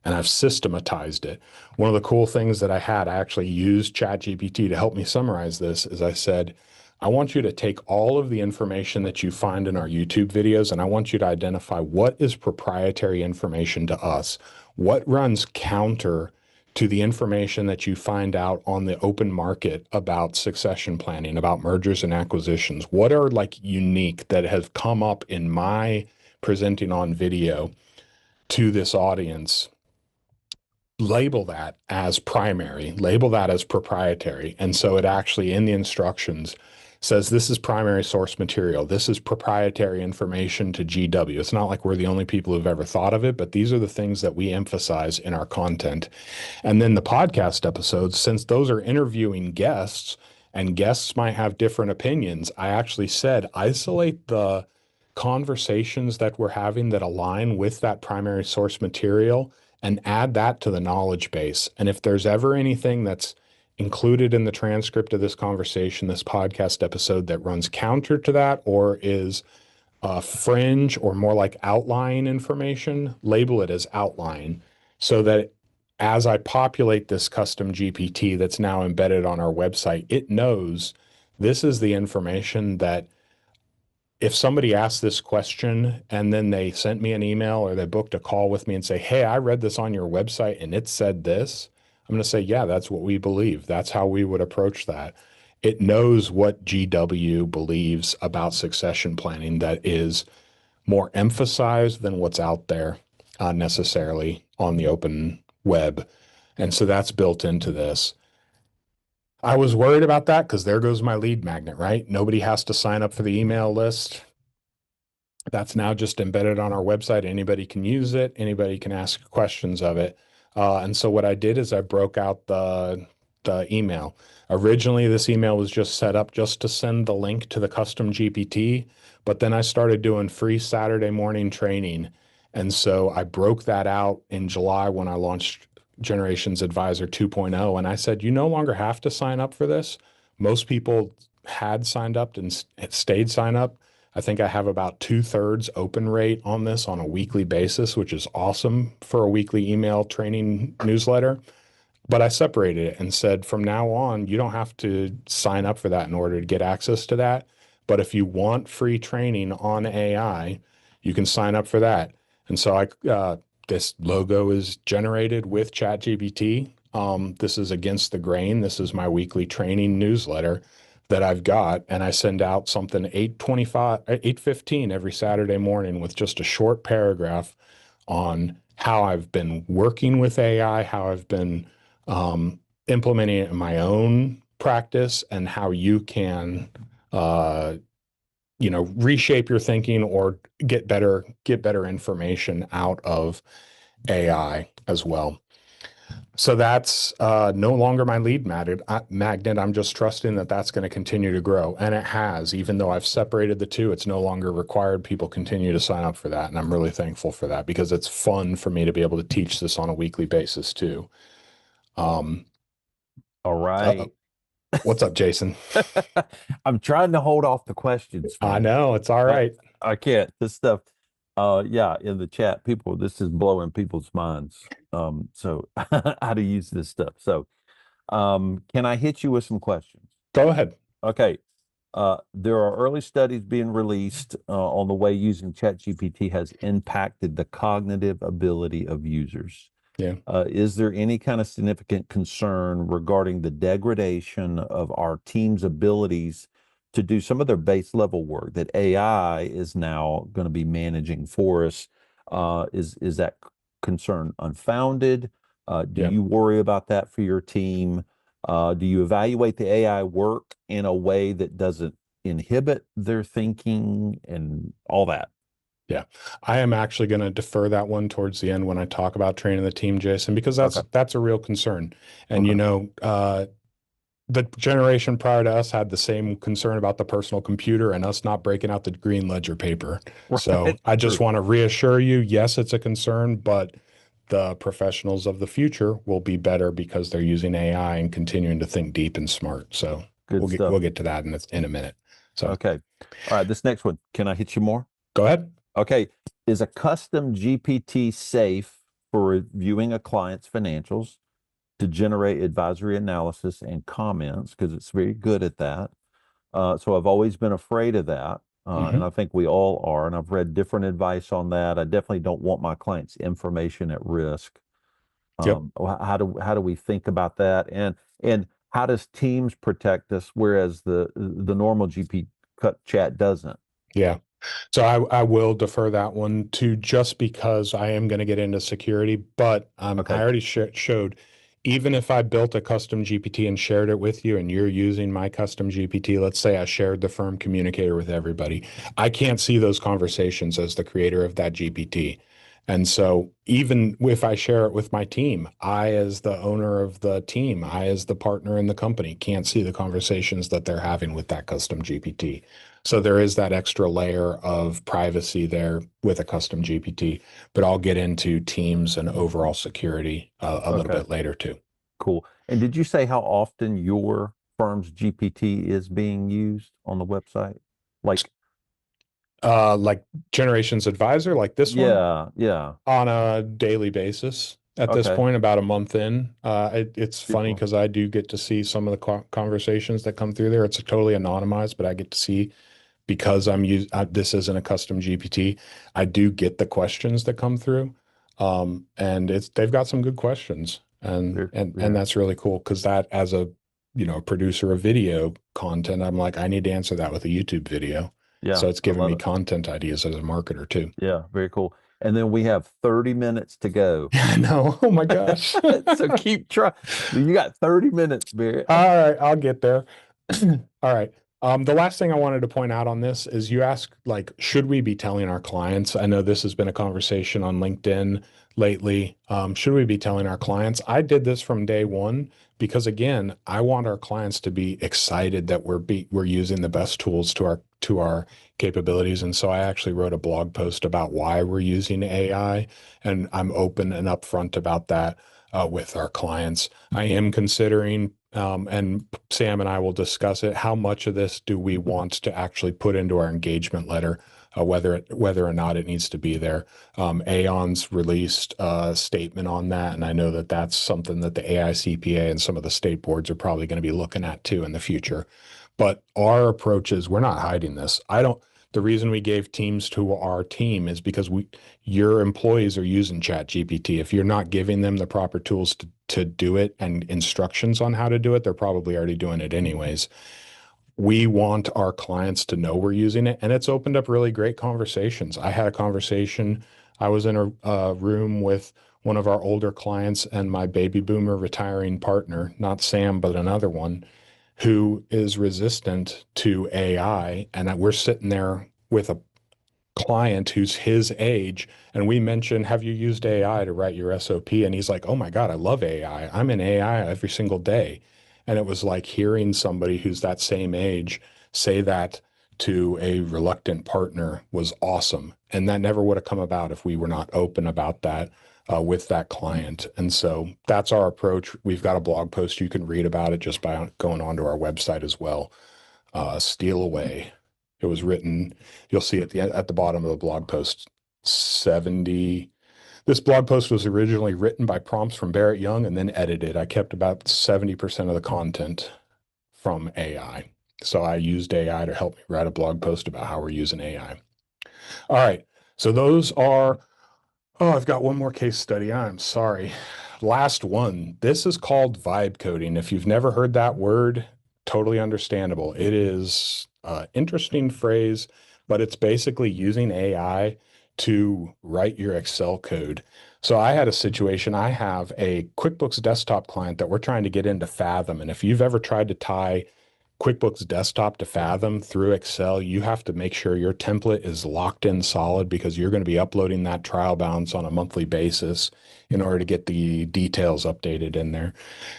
A: and I've systematized it. One of the cool things that I actually used ChatGPT to help me summarize this is I said, I want you to take all of the information that you find in our YouTube videos, and I want you to identify what is proprietary information to us, what runs counter to the information that you find out on the open market about succession planning, about mergers and acquisitions. What are like unique that have come up in my presenting on video to this audience? Label that as primary, label that as proprietary. And so it actually in the instructions says this is primary source material. This is proprietary information to GW. It's not like we're the only people who've ever thought of it, but these are the things that we emphasize in our content. And then the podcast episodes, since those are interviewing guests and guests might have different opinions, I actually said isolate the conversations that we're having that align with that primary source material and add that to the knowledge base. And if there's ever anything that's included in the transcript of this conversation, this podcast episode that runs counter to that or is fringe or more like outline information, label it as outline so that as I populate this custom GPT that's now embedded on our website, it knows this is the information that if somebody asked this question and then they sent me an email or they booked a call with me and say, hey, I read this on your website and it said this, I'm going to say, yeah, that's what we believe. That's how we would approach that. It knows what GW believes about succession planning that is more emphasized than what's out there necessarily on the open web. And so that's built into this. I was worried about that because there goes my lead magnet, right? Nobody has to sign up for the email list. That's now just embedded on our website. Anybody can use it. Anybody can ask questions of it. And so what I did is I broke out the email. Originally, this email was just set up just to send the link to the custom GPT, but then I started doing free Saturday morning training. And so I broke that out in July when I launched Generations Advisor 2.0. And I said, you no longer have to sign up for this. Most people had signed up and stayed signed up. I think I have about 2/3 open rate on this on a weekly basis, which is awesome for a weekly email training newsletter. But I separated it and said, from now on, you don't have to sign up for that in order to get access to that. But if you want free training on AI, you can sign up for that. And so this logo is generated with ChatGPT. This is against the grain. This is my weekly training newsletter that I've got, and I send out something 8:25, 8:15 every Saturday morning with just a short paragraph on how I've been working with AI, how I've been implementing it in my own practice, and how you can, reshape your thinking or get better information out of AI as well. So that's no longer my lead magnet. I'm just trusting that that's going to continue to grow. And it has, even though I've separated the two, it's no longer required. People continue to sign up for that. And I'm really thankful for that because it's fun for me to be able to teach this on a weekly basis too.
B: All right.
A: What's up, Jason?
B: I'm trying to hold off the questions.
A: I know, it's all right.
B: I can't. This stuff, yeah, in the chat, this is blowing people's minds. So how to use this stuff. So, can I hit you with some questions?
A: Go ahead.
B: Okay. There are early studies being released on the way using ChatGPT has impacted the cognitive ability of users.
A: Yeah.
B: Is there any kind of significant concern regarding the degradation of our team's abilities to do some of their base level work that AI is now going to be managing for us? Is that concern unfounded? Do you worry about that for your team? Do you evaluate the AI work in a way that doesn't inhibit their thinking and all that?
A: Yeah, I am actually going to defer that one towards the end when I talk about training the team, Jason, because that's a real concern. And the generation prior to us had the same concern about the personal computer and us not breaking out the green ledger paper.
B: Right.
A: So I just want to reassure you, yes, it's a concern, but the professionals of the future will be better because they're using AI and continuing to think deep and smart. So we'll get to that in a minute. So
B: okay. All right, this next one, can I hit you more?
A: Go ahead.
B: Okay. Is a custom GPT safe for reviewing a client's financials to generate advisory analysis and comments? Because it's very good at that. So I've always been afraid of that. And I
A: Hmm.
B: think we all are. And I've read different advice on that. I definitely don't want my clients' information at risk.
A: Yep.
B: How do we think about that? And how does Teams protect us, whereas the normal GP cut chat doesn't?
A: Yeah. So I will defer that one to just because I am going to get into security, but I
B: Okay.
A: already showed even if I built a custom GPT and shared it with you and you're using my custom GPT, let's say I shared the firm communicator with everybody, I can't see those conversations as the creator of that GPT. And so even if I share it with my team, I, as the owner of the team, I, as the partner in the company, can't see the conversations that they're having with that custom GPT. So there is that extra layer of privacy there with a custom GPT, but I'll get into Teams and overall security a little
B: Okay.
A: bit later too.
B: Cool. And did you say how often your firm's GPT is being used on the website? Like,
A: Like Generations Advisor, like this one,
B: yeah, yeah.
A: on a daily basis at this
B: Okay.
A: point, about a month in. It's funny
B: Beautiful.
A: because I do get to see some of the conversations that come through there. It's totally anonymized, but I get to see because this isn't a custom GPT. I do get the questions that come through, and they've got some good questions, and
B: Very,
A: and
B: very,
A: and that's really cool because that as a producer of video content, I'm like I need to answer that with a YouTube video,
B: yeah,
A: so it's
B: I
A: giving
B: love
A: me
B: it.
A: content ideas as a marketer too.
B: Yeah, very cool. And then we have 30 minutes to go.
A: Yeah, I know. Oh my gosh.
B: So keep trying. You got 30 minutes, Barrett.
A: All right, I'll get there. All right. The last thing I wanted to point out on this is you ask, like, should we be telling our clients? I know this has been a conversation on LinkedIn lately. Should we be telling our clients? I did this from day one because, again, I want our clients to be excited that we're using the best tools to our capabilities. And so I actually wrote a blog post about why we're using AI, and I'm open and upfront about that with our clients. I am considering, and Sam and I will discuss it, how much of this do we want to actually put into our engagement letter, whether or not it needs to be there. Aon's released a statement on that, and I know that that's something that the AICPA and some of the state boards are probably going to be looking at too in the future. But our approach is we're not hiding this. I don't. The reason we gave Teams to our team is because your employees are using Chat GPT. If you're not giving them the proper tools to do it and instructions on how to do it, they're probably already doing it anyways. We want our clients to know we're using it, and it's opened up really great conversations. I had a conversation. I was in a room with one of our older clients and my baby boomer retiring partner, not Sam, but another one, who is resistant to AI. And we're sitting there with a client who's his age, and we mentioned, have you used AI to write your SOP? And he's like, oh my God, I love AI. I'm in AI every single day. And it was like hearing somebody who's that same age say that to a reluctant partner was awesome. And that never would have come about if we were not open about that with that client. And so that's our approach. We've got a blog post. You can read about it just by going onto our website as well. Steal Away. It was written, you'll see at the bottom of the blog post, 70. This blog post was originally written by prompts from Barrett Young and then edited. I kept about 70% of the content from AI. So I used AI to help me write a blog post about how we're using AI. All right. So those are, oh, I've got one more case study. I'm sorry. Last one. This is called vibe coding. If you've never heard that word, totally understandable. It is an interesting phrase, but it's basically using AI to write your Excel code. So I had a situation. I have a QuickBooks desktop client that we're trying to get into Fathom. And if you've ever tried to tie QuickBooks Desktop to Fathom through Excel, you have to make sure your template is locked in solid because you're going to be uploading that trial balance on a monthly basis in order to get the details updated in there.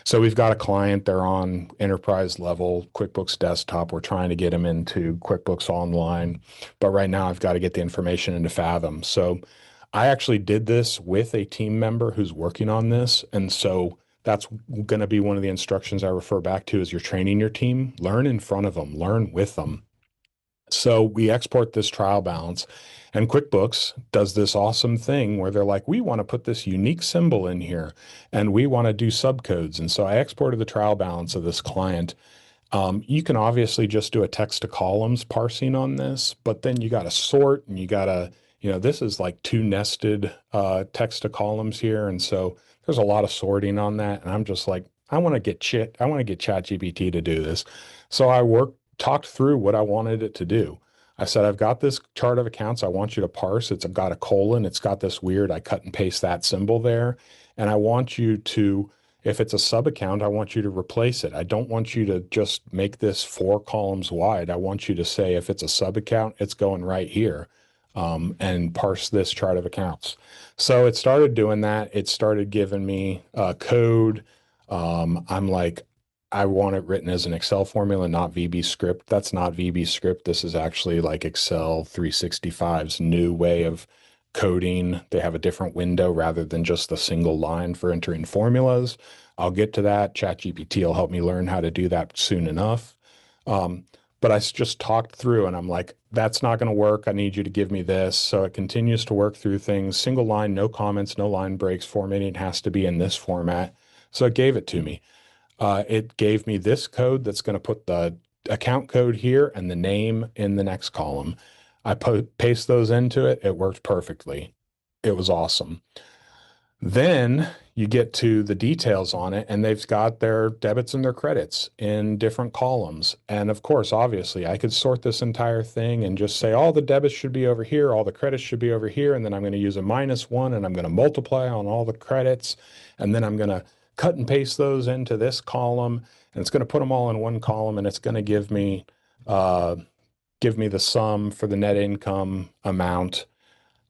A: So we've got a client, they're on enterprise level QuickBooks Desktop. We're trying to get them into QuickBooks Online, but right now I've got to get the information into Fathom. So I actually did this with a team member who's working on this. And so that's going to be one of the instructions I refer back to as you're training your team. Learn in front of them, learn with them. So we export this trial balance, and QuickBooks does this awesome thing where they're like, we want to put this unique symbol in here and we want to do subcodes. And so I exported the trial balance of this client You can obviously just do a text to columns parsing on this, but then you got to sort and you got to, this is like two nested text to columns here. And so there's a lot of sorting on that. And I'm just like, I want to get ChatGPT to do this. So talked through what I wanted it to do. I said, I've got this chart of accounts I want you to parse. It's got a colon. It's got this weird, I cut and paste that symbol there. And I want you to, if it's a sub account, I want you to replace it. I don't want you to just make this 4 columns wide. I want you to say, if it's a sub account, it's going right here, and parse this chart of accounts. So it started doing that. It started giving me code. I'm like, I want it written as an Excel formula, not VB script. That's not VB script. This is actually like Excel 365's new way of coding. They have a different window rather than just a single line for entering formulas. I'll get to that. ChatGPT will help me learn how to do that soon enough. Um, but I just talked through and I'm like, that's not going to work. I need you to give me this. So it continues to work through things. Single line, no comments, no line breaks. Formatting has to be in this format. So it gave it to me. It gave me this code that's going to put the account code here and the name in the next column. I paste those into it. It worked perfectly. It was awesome. Then you get to the details on it, and they've got their debits and their credits in different columns. And of course, obviously, I could sort this entire thing and just say all the debits should be over here, all the credits should be over here, and then I'm going to use a -1 and I'm going to multiply on all the credits, and then I'm going to cut and paste those into this column, and it's going to put them all in one column, and it's going to uh, give me the sum for the net income amount.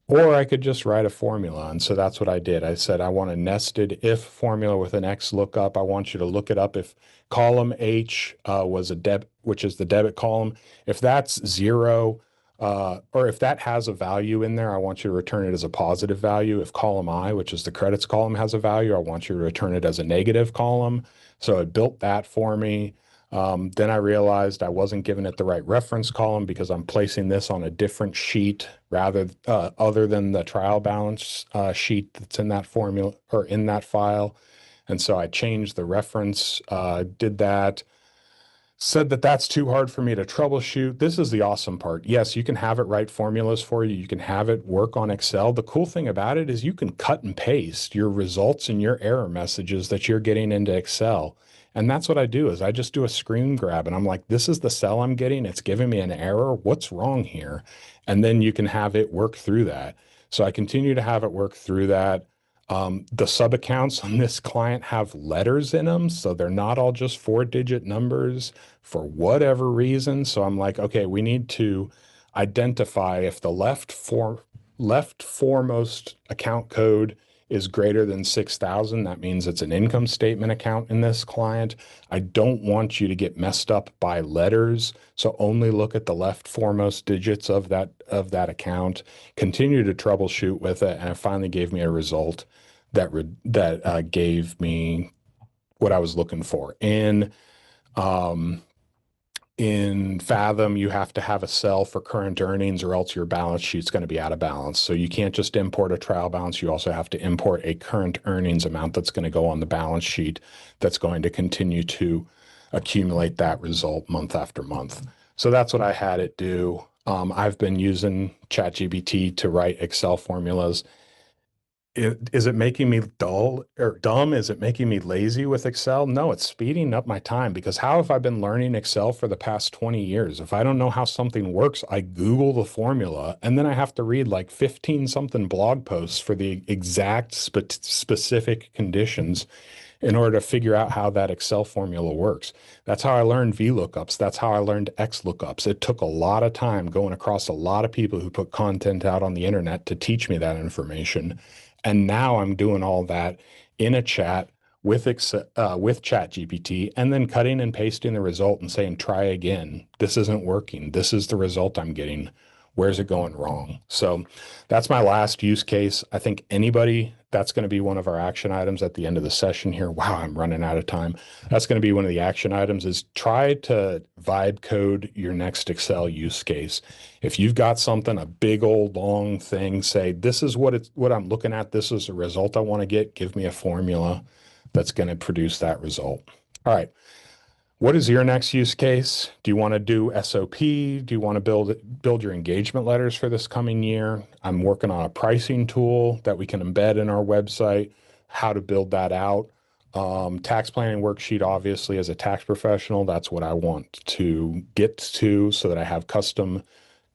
A: Or I could just write a formula. And so that's what I did. I said, I want a nested if formula with an X lookup. I want you to look it up if column H was a debit, which is the debit column. If that's 0, or if that has a value in there, I want you to return it as a positive value. If column I, which is the credits column, has a value, I want you to return it as a negative column. So it built that for me. Then I realized I wasn't giving it the right reference column because I'm placing this on a different sheet rather other than the trial balance sheet that's in that formula or in that file. And so I changed the reference, did that, said that that's too hard for me to troubleshoot. This is the awesome part. Yes, you can have it write formulas for you. You can have it work on Excel. The cool thing about it is you can cut and paste your results and your error messages that you're getting into Excel. And that's what I do is I just do a screen grab and I'm like, this is the cell I'm getting. It's giving me an error. What's wrong here? And then you can have it work through that. So I continue to have it work through that. The sub accounts on this client have letters in them, so they're not all just 4-digit numbers for whatever reason. So I'm like, okay, we need to identify if the left foremost account code is greater than 6,000. That means it's an income statement account in this client. I don't want you to get messed up by letters, so only look at the left foremost digits of that account. Continue to troubleshoot with it, and it finally gave me a result that gave me what I was looking for. Um, in Fathom, you have to have a cell for current earnings or else your balance sheet's going to be out of balance. So you can't just import a trial balance. You also have to import a current earnings amount that's going to go on the balance sheet that's going to continue to accumulate that result month after month. So that's what I had it do. I've been using ChatGPT to write Excel formulas. Is it making me dull or dumb? Is it making me lazy with Excel? No, it's speeding up my time because how have I been learning Excel for the past 20 years? If I don't know how something works, I Google the formula and then I have to read like 15 something blog posts for the exact specific conditions in order to figure out how that Excel formula works. That's how I learned VLOOKUPs. That's how I learned XLOOKUPs. It took a lot of time going across a lot of people who put content out on the internet to teach me that information. And now I'm doing all that in a chat with ChatGPT and then cutting and pasting the result and saying, try again. This isn't working. This is the result I'm getting. Where's it going wrong? So that's my last use case. I think anybody, that's going to be one of our action items at the end of the session here. Wow, I'm running out of time. That's going to be one of the action items is try to vibe code your next Excel use case. If you've got something, a big old long thing, say, this is what I'm looking at. This is the result I want to get. Give me a formula that's going to produce that result. All right. What is your next use case? Do you want to do SOP? Do you want to build your engagement letters for this coming year? I'm working on a pricing tool that we can embed in our website, how to build that out. Tax planning worksheet, obviously, as a tax professional, that's what I want to get to so that I have custom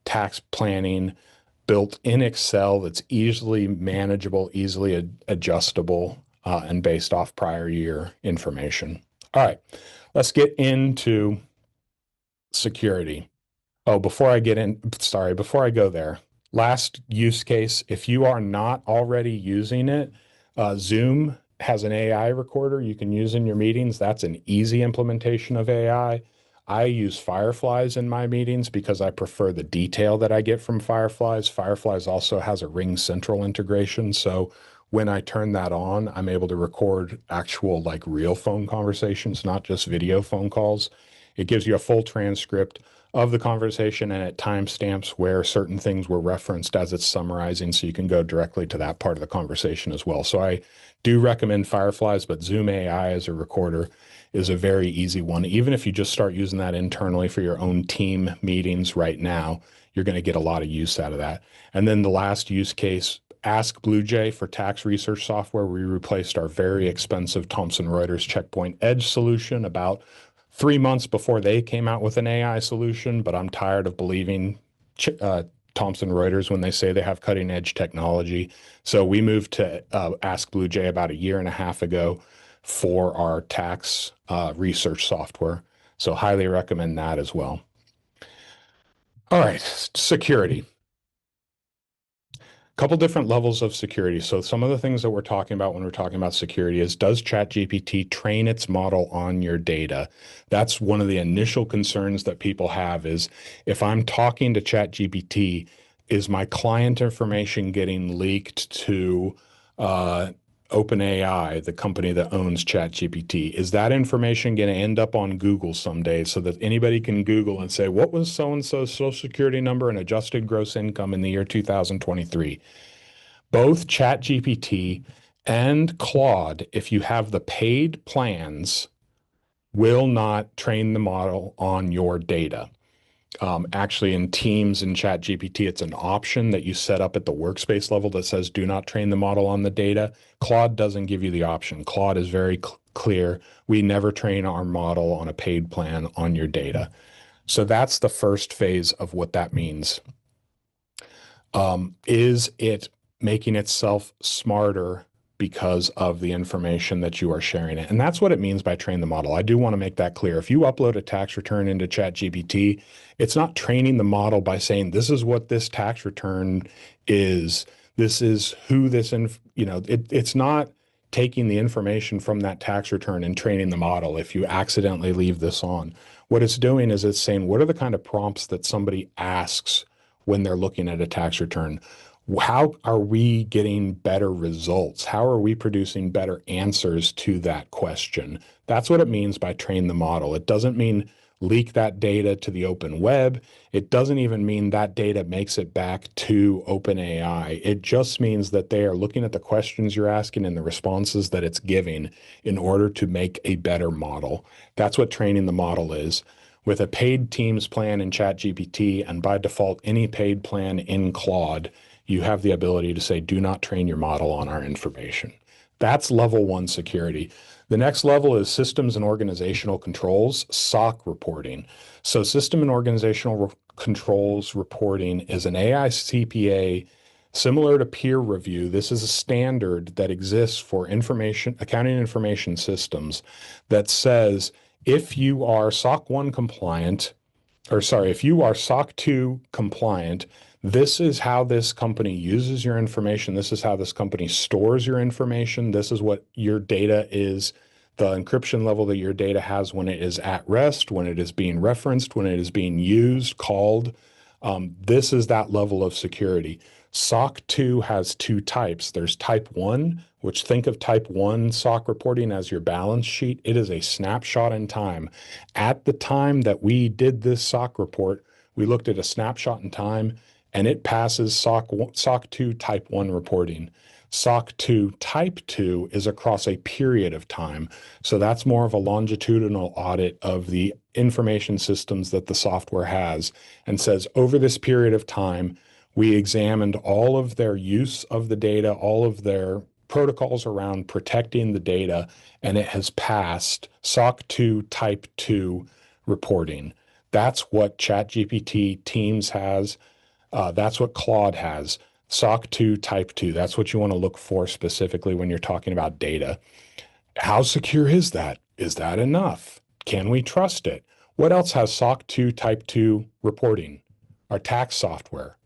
A: tax planning built in Excel that's easily manageable, easily adjustable, and based off prior year information. All right, let's get into security. Oh, before I go there, last use case, if you are not already using it, Zoom has an AI recorder you can use in your meetings. That's an easy implementation of AI. I use Fireflies in my meetings because I prefer the detail that I get from Fireflies. Fireflies also has a Ring Central integration. So when I turn that on, I'm able to record actual, like, real phone conversations, not just video phone calls. It gives you a full transcript of the conversation, and it timestamps where certain things were referenced as it's summarizing, so you can go directly to that part of the conversation as well. So I do recommend Fireflies, but Zoom AI as a recorder is a very easy one. Even if you just start using that internally for your own team meetings right now, you're going to get a lot of use out of that. And then the last use case, Ask BlueJay for tax research software. We replaced our very expensive Thomson Reuters Checkpoint Edge solution about 3 months before they came out with an AI solution, but I'm tired of believing Thomson Reuters when they say they have cutting edge technology. So we moved to Ask BlueJay about a year and a half ago for our tax research software. So highly recommend that as well. All right, security. Couple different levels of security. So some of the things that we're talking about when we're talking about security is, does ChatGPT train its model on your data? That's one of the initial concerns that people have is, if I'm talking to ChatGPT, is my client information getting leaked to OpenAI, the company that owns ChatGPT? Is that information going to end up on Google someday so that anybody can Google and say, what was so-and-so's social security number and adjusted gross income in the year 2023? Both ChatGPT and Claude, if you have the paid plans, will not train the model on your data. Actually, in Teams and ChatGPT, it's an option that you set up at the workspace level that says, do not train the model on the data. Claude doesn't give you the option. Claude is very clear. We never train our model on a paid plan on your data. So that's the first phase of what that means. Is it making itself smarter because of the information that you are sharing it? And that's what it means by train the model. I do want to make that clear. If you upload a tax return into ChatGPT, it's not training the model by saying, this is what this tax return is. This is who this, it's not taking the information from that tax return and training the model if you accidentally leave this on. What it's doing is it's saying, what are the kind of prompts that somebody asks when they're looking at a tax return? How are we getting better results? How are we producing better answers to that question? That's what it means by train the model. It doesn't mean leak that data to the open web. It doesn't even mean that data makes it back to OpenAI. It just means that they are looking at the questions you're asking and the responses that it's giving in order to make a better model. That's what training the model is. With a paid Teams plan in ChatGPT, and by default, any paid plan in Claude, you have the ability to say, do not train your model on our information. That's level one security. The next level is systems and organizational controls, SOC reporting. So system and organizational controls reporting is an AI CPA similar to peer review. This is a standard that exists for accounting information systems that says, if you are SOC 1 compliant, if you are SOC 2 compliant, this is how this company uses your information. This is how this company stores your information. This is what your data is, the encryption level that your data has when it is at rest, when it is being referenced, when it is being used, called. This is that level of security. SOC 2 has two types. There's type 1, which, think of type 1 SOC reporting as your balance sheet. It is a snapshot in time. At the time that we did this SOC report, we looked at a snapshot in time, and it passes SOC 2 type 1 reporting. SOC 2 Type 2 is across a period of time. So that's more of a longitudinal audit of the information systems that the software has and says over this period of time, we examined all of their use of the data, all of their protocols around protecting the data, and it has passed SOC 2 Type 2 reporting. That's what ChatGPT Teams has. That's what Claude has. SOC 2 Type 2. That's what you want to look for specifically when you're talking about data. How secure is that? Is that enough? Can we trust it? What else has SOC 2 Type 2 reporting? Our tax software,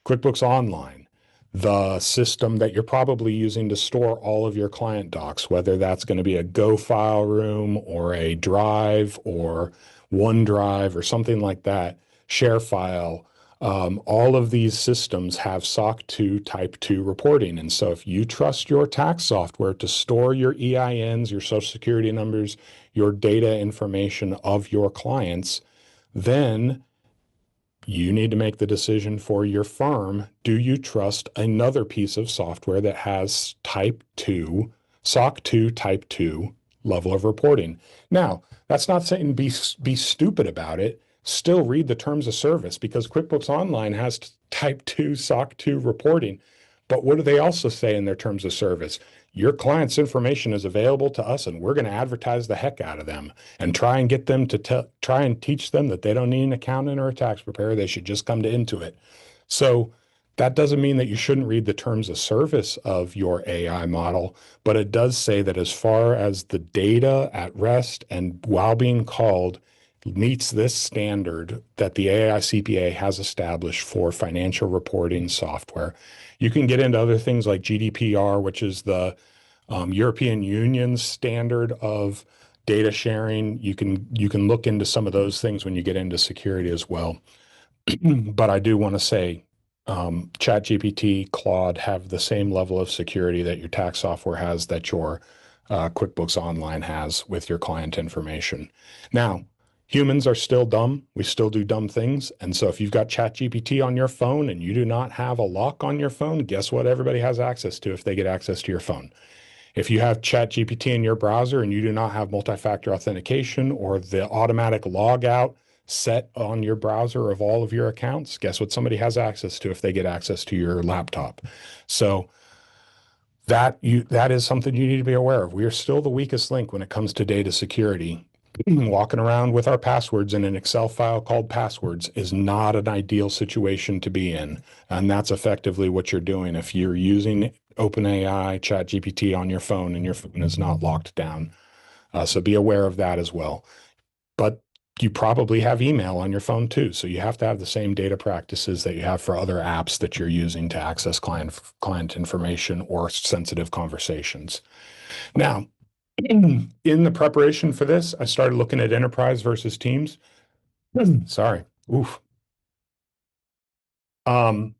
A: QuickBooks Online, the system that you're probably using to store all of your client docs, whether that's going to be a Go file room or a Drive or OneDrive or something like that, ShareFile. All of these systems have SOC 2 Type 2 reporting. And so if you trust your tax software to store your EINs, your social security numbers, your data information of your clients, then you need to make the decision for your firm. Do you trust another piece of software that has Type 2, SOC 2 Type 2 level of reporting? Now, that's not saying be stupid about it. Still read the terms of service because QuickBooks Online has Type 2, SOC 2 reporting. But what do they also say in their terms of service? Your client's information is available to us, and we're going to advertise the heck out of them and try and get them to try and teach them that they don't need an accountant or a tax preparer. They should just come to Intuit. So that doesn't mean that you shouldn't read the terms of service of your AI model, but it does say that as far as the data at rest and while being called meets this standard that the AI CPA has established for financial reporting software. You can get into other things like GDPR, which is the European Union's standard of data sharing. You can look into some of those things when you get into security as well. But I do want to say ChatGPT, Claude have the same level of security that your tax software has, that your QuickBooks Online has with your client information. Now, humans are still dumb. We still do dumb things. And so if you've got ChatGPT on your phone and you do not have a lock on your phone, guess what everybody has access to if they get access to your phone? If you have ChatGPT in your browser and you do not have multi-factor authentication or the automatic log out set on your browser of all of your accounts, guess what somebody has access to if they get access to your laptop? So that is something you need to be aware of. We are still the weakest link when it comes to data security. Walking around with our passwords in an Excel file called passwords is not an ideal situation to be in. And that's effectively what you're doing if you're using OpenAI, ChatGPT on your phone and your phone is not locked down. So be aware of that as well. But you probably have email on your phone too. So you have to have the same data practices that you have for other apps that you're using to access client information or sensitive conversations. Now, in the preparation for this, I started looking at enterprise versus teams. Sorry. Oof. And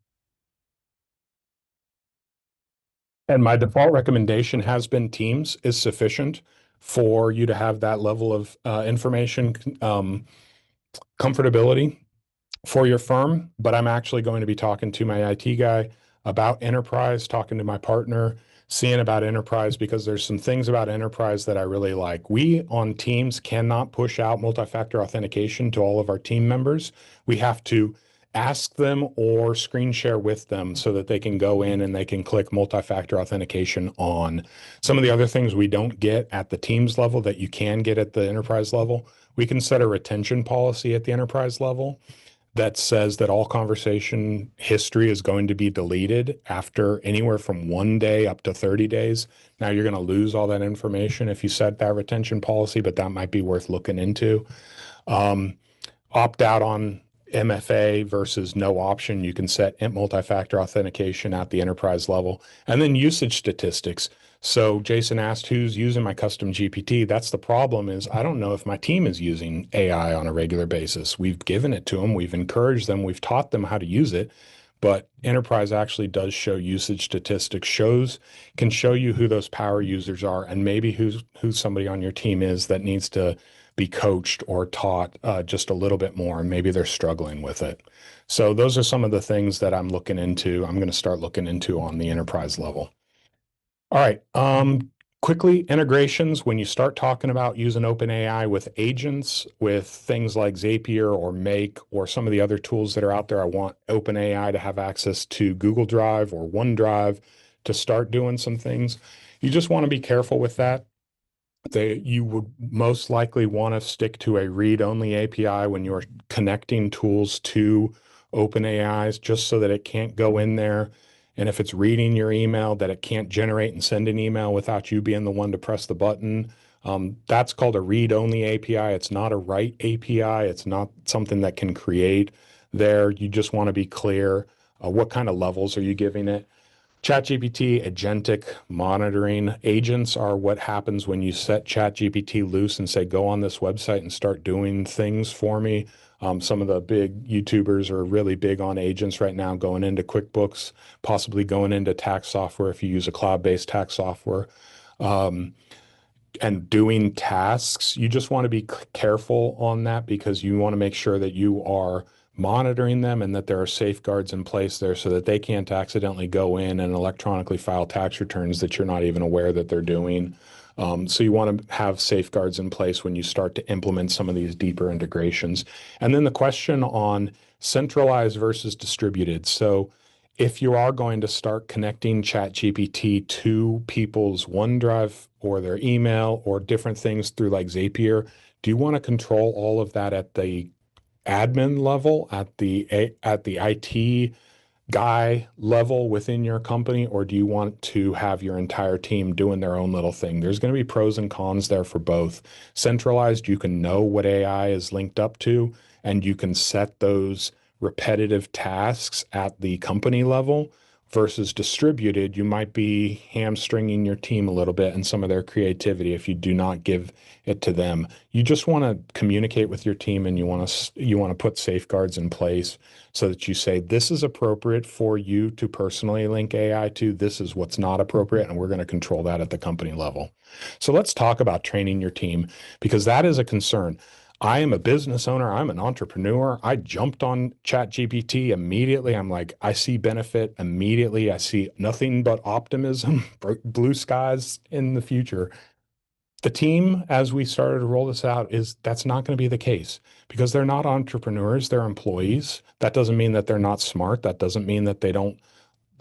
A: my default recommendation has been Teams is sufficient for you to have that level of information comfortability for your firm. But I'm actually going to be talking to my IT guy about enterprise, talking to my partner, seeing about enterprise, because there's some things about enterprise that I really like. We on Teams cannot push out multi-factor authentication to all of our team members. We have to ask them or screen share with them so that they can go in and they can click multi-factor authentication on. Some of the other things we don't get at the Teams level that you can get at the enterprise level, we can set a retention policy at the enterprise level that says that all conversation history is going to be deleted after anywhere from 1 day up to 30 days. Now you're going to lose all that information if you set that retention policy, but that might be worth looking into. Opt out on MFA versus no option. You can set multi-factor authentication at the enterprise level. And then usage statistics. So Jason asked who's using my custom GPT. That's the problem, is I don't know if my team is using AI on a regular basis. We've given it to them. We've encouraged them. We've taught them how to use it. But enterprise actually does show usage statistics, can show you who those power users are and maybe who somebody on your team is that needs to be coached or taught just a little bit more, and maybe they're struggling with it. So those are some of the things that I'm looking into. I'm going to start looking into on the enterprise level. All right. Quickly, integrations, when you start talking about using OpenAI with agents, with things like Zapier or Make or some of the other tools that are out there, I want OpenAI to have access to Google Drive or OneDrive to start doing some things. You just want to be careful with that. You would most likely want to stick to a read-only API when you're connecting tools to OpenAIs, just so that it can't go in there. And if it's reading your email, that it can't generate and send an email without you being the one to press the button. That's called a read-only API. It's not a write API. It's not something that can create there. You just want to be clear. What kind of levels are you giving it? ChatGPT agentic monitoring agents are what happens when you set ChatGPT loose and say, go on this website and start doing things for me. Some of the big YouTubers are really big on agents right now, going into QuickBooks, possibly going into tax software if you use a cloud-based tax software. Um, and doing tasks, you just want to be careful on that because you want to make sure that you are monitoring them and that there are safeguards in place there so that they can't accidentally go in and electronically file tax returns that you're not even aware that they're doing. So you want to have safeguards in place when you start to implement some of these deeper integrations. And then the question on centralized versus distributed. So if you are going to start connecting ChatGPT to people's OneDrive or their email or different things through like Zapier, do you want to control all of that at the admin level, at the IT guy level within your company, or do you want to have your entire team doing their own little thing? There's going to be pros and cons there for both. Centralized, you can know what AI is linked up to, and you can set those repetitive tasks at the company level. Versus distributed, you might be hamstringing your team a little bit and some of their creativity if you do not give it to them. You just want to communicate with your team, and you want to put safeguards in place so that you say, this is appropriate for you to personally link AI to, this is what's not appropriate, and we're going to control that at the company level. So let's talk about training your team, because that is a concern. I am a business owner. I'm an entrepreneur. I jumped on ChatGPT immediately. I'm like, I see benefit immediately. I see nothing but optimism, blue skies in the future. The team, as we started to roll this out, is that's not going to be the case because they're not entrepreneurs, they're employees. That doesn't mean that they're not smart. That doesn't mean that they don't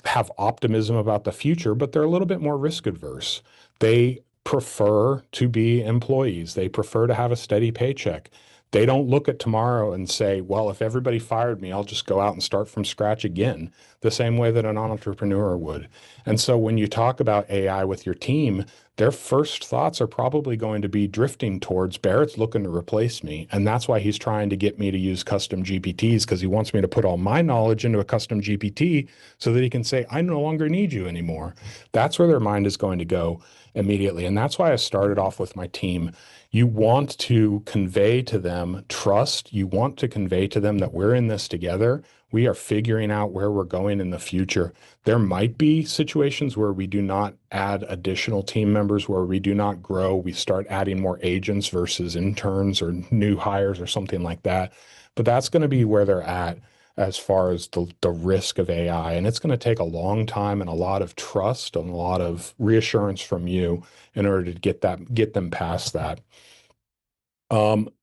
A: have optimism about the future, but they're a little bit more risk adverse. They prefer to be employees. They prefer to have a steady paycheck. They don't look at tomorrow and say, well, if everybody fired me, I'll just go out and start from scratch again, the same way that an entrepreneur would. And so when you talk about AI with your team, their first thoughts are probably going to be drifting towards Barrett's looking to replace me. And that's why he's trying to get me to use custom GPTs, because he wants me to put all my knowledge into a custom GPT so that he can say, I no longer need you anymore. That's where their mind is going to go immediately. And that's why I started off with my team. You want to convey to them trust. You want to convey to them that we're in this together. We are figuring out where we're going in the future. There might be situations where we do not add additional team members, where we do not grow. We start adding more agents versus interns or new hires or something like that. But that's going to be where they're at as far as the risk of AI. And it's going to take a long time and a lot of trust and a lot of reassurance from you in order to get them past that.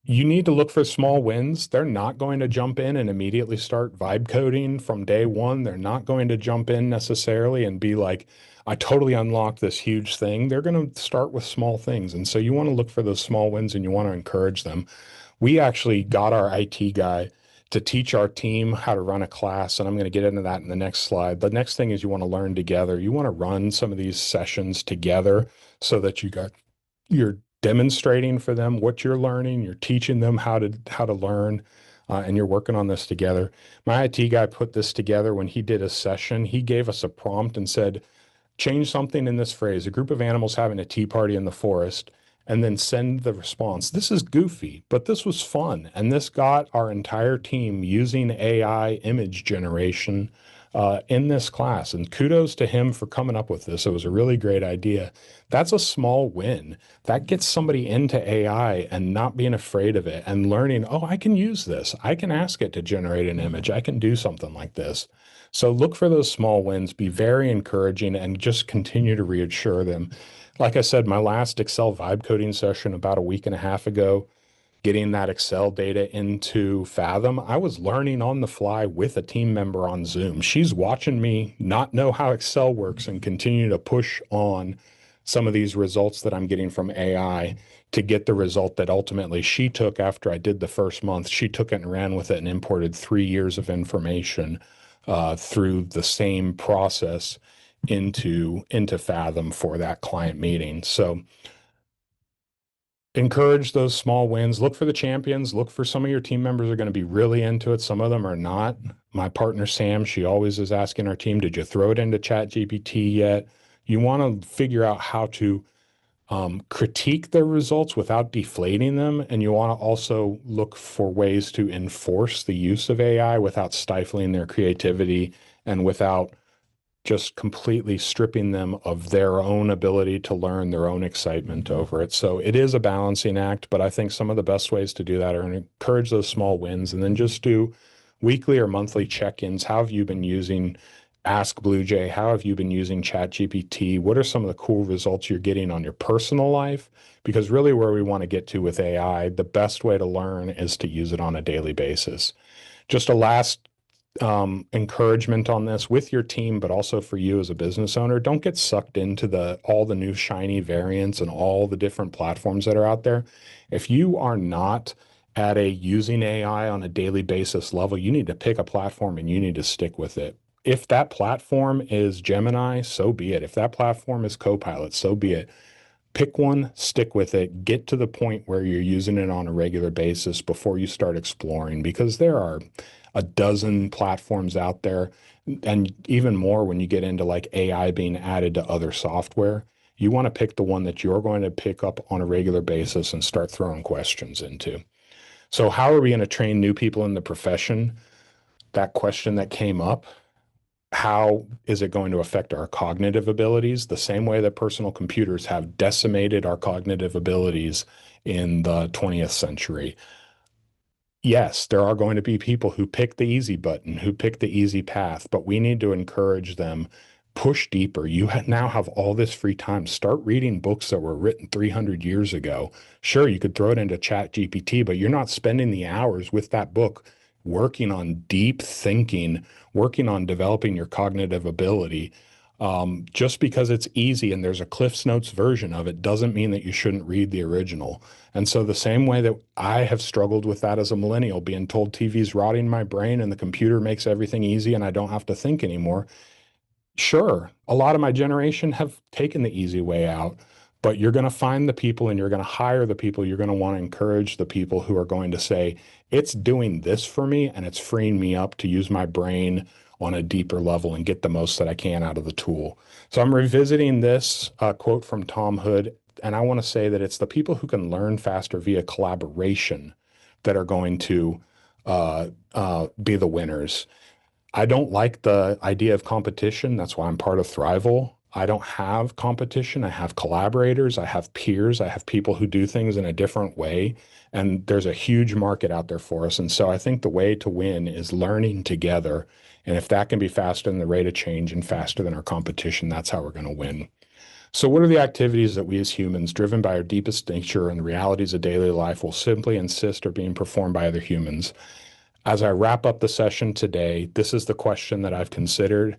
A: You need to look for small wins. They're not going to jump in and immediately start vibe coding from day one. They're not going to jump in necessarily and be like, I totally unlocked this huge thing. They're going to start with small things. And so you want to look for those small wins and you want to encourage them. We actually got our IT guy to teach our team how to run a class, and I'm going to get into that in the next slide. The next thing is you want to learn together. You want to run some of these sessions together so that you're demonstrating for them what you're learning, you're teaching them how to learn, and you're working on this together. My IT guy put this together when he did a session. He gave us a prompt and said, change something in this phrase, a group of animals having a tea party in the forest, and then send the response. This is goofy, but this was fun. And this got our entire team using AI image generation in this class. And kudos to him for coming up with this. It was a really great idea. That's a small win. That gets somebody into AI and not being afraid of it and learning, oh, I can use this. I can ask it to generate an image. I can do something like this. So look for those small wins, be very encouraging, and just continue to reassure them. Like I said, my last Excel vibe coding session about a week and a half ago, getting that Excel data into Fathom, I was learning on the fly with a team member on Zoom. She's watching me not know how Excel works and continue to push on some of these results that I'm getting from AI to get the result that ultimately she took after I did the first month. She took it and ran with it and imported 3 years of information through the same process into Fathom for that client meeting. So encourage those small wins. Look for the champions. Look for some of your team members are going to be really into it. Some of them are not. My partner, Sam, she always is asking our team, did you throw it into ChatGPT yet? You want to figure out how to critique their results without deflating them. And you want to also look for ways to enforce the use of AI without stifling their creativity and without just completely stripping them of their own ability to learn, their own excitement over it. So it is a balancing act, but I think some of the best ways to do that are to encourage those small wins and then just do weekly or monthly check-ins. How have you been using Ask Blue Jay? How have you been using ChatGPT? What are some of the cool results you're getting on your personal life? Because really where we want to get to with AI, the best way to learn is to use it on a daily basis. Just a last encouragement on this with your team, but also for you as a business owner. Don't get sucked into all the new shiny variants and all the different platforms that are out there. If you are not at a using AI on a daily basis level, you need to pick a platform and you need to stick with it. If that platform is Gemini, so be it. If that platform is Copilot, so be it. Pick one, stick with it, get to the point where you're using it on a regular basis before you start exploring, because there are a dozen platforms out there, and even more when you get into like AI being added to other software. You want to pick the one that you're going to pick up on a regular basis and start throwing questions into. So, how are we going to train new people in the profession? That question that came up, how is it going to affect our cognitive abilities? The same way that personal computers have decimated our cognitive abilities in the 20th century. Yes, there are going to be people who pick the easy button, who pick the easy path, but we need to encourage them. Push deeper. You now have all this free time. Start reading books that were written 300 years ago. Sure, you could throw it into Chat GPT, but you're not spending the hours with that book working on deep thinking, working on developing your cognitive ability. Just because it's easy and there's a Cliff's Notes version of it doesn't mean that you shouldn't read the original. And so the same way that I have struggled with that as a millennial, being told TV's rotting my brain and the computer makes everything easy and I don't have to think anymore. Sure, a lot of my generation have taken the easy way out, but you're going to find the people and you're going to hire the people. You're going to want to encourage the people who are going to say, it's doing this for me and it's freeing me up to use my brain on a deeper level and get the most that I can out of the tool. So I'm revisiting this quote from Tom Hood, and I want to say that it's the people who can learn faster via collaboration that are going to be the winners. I don't like the idea of competition. That's why I'm part of Thriveal. I don't have competition. I have collaborators. I have peers. I have people who do things in a different way. And there's a huge market out there for us. And so I think the way to win is learning together. And if that can be faster than the rate of change and faster than our competition, that's how we're going to win. So, what are the activities that we as humans, driven by our deepest nature and the realities of daily life, will simply insist are being performed by other humans? As I wrap up the session today, this is the question that I've considered,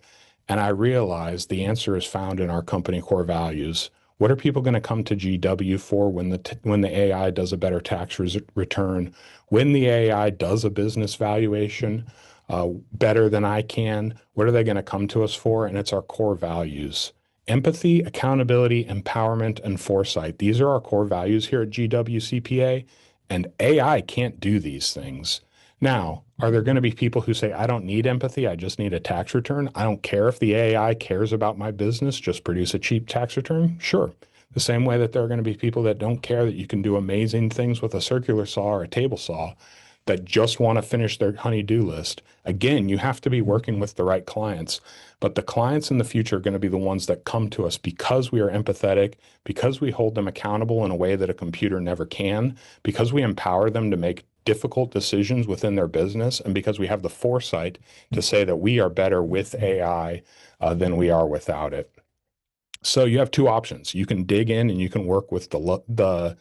A: and I realize the answer is found in our company core values. What are people going to come to GW for when the AI does a better tax return, when the AI does a business valuation better than I can? What are they going to come to us for? And it's our core values. Empathy, accountability, empowerment, and foresight. These are our core values here at GWCPA, and AI can't do these things. Now, are there going to be people who say, I don't need empathy, I just need a tax return? I don't care if the AI cares about my business, just produce a cheap tax return? Sure. The same way that there are going to be people that don't care that you can do amazing things with a circular saw or a table saw. that just want to finish their honey-do list. Again, you have to be working with the right clients, but the clients in the future are going to be the ones that come to us because we are empathetic, because we hold them accountable in a way that a computer never can, because we empower them to make difficult decisions within their business, and because we have the foresight to say that we are better with AI than we are without it. So you have two options. You can dig in and you can work with the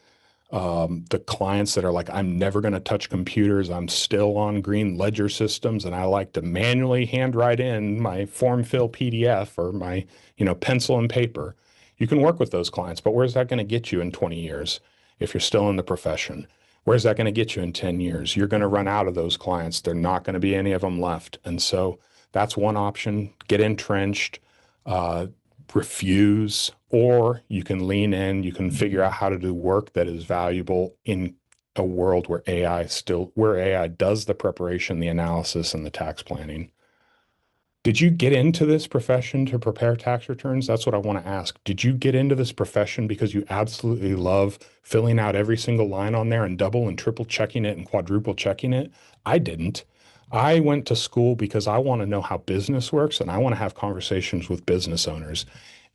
A: clients that are like, I'm never going to touch computers. I'm still on green ledger systems, and I like to manually handwrite in my form fill PDF or my, pencil and paper. You can work with those clients, but where's that going to get you in 20 years if you're still in the profession? Where's that going to get you in 10 years? You're going to run out of those clients. There are not going to be any of them left. And so that's one option. Get entrenched. Uh, Refuse, or you can lean in, you can figure out how to do work that is valuable in a world where AI does the preparation, the analysis, and the tax planning. Did you get into this profession to prepare tax returns? That's what I want to ask. Did you get into this profession because you absolutely love filling out every single line on there and double and triple checking it and quadruple checking it? I didn't. I went to school because I want to know how business works and I want to have conversations with business owners.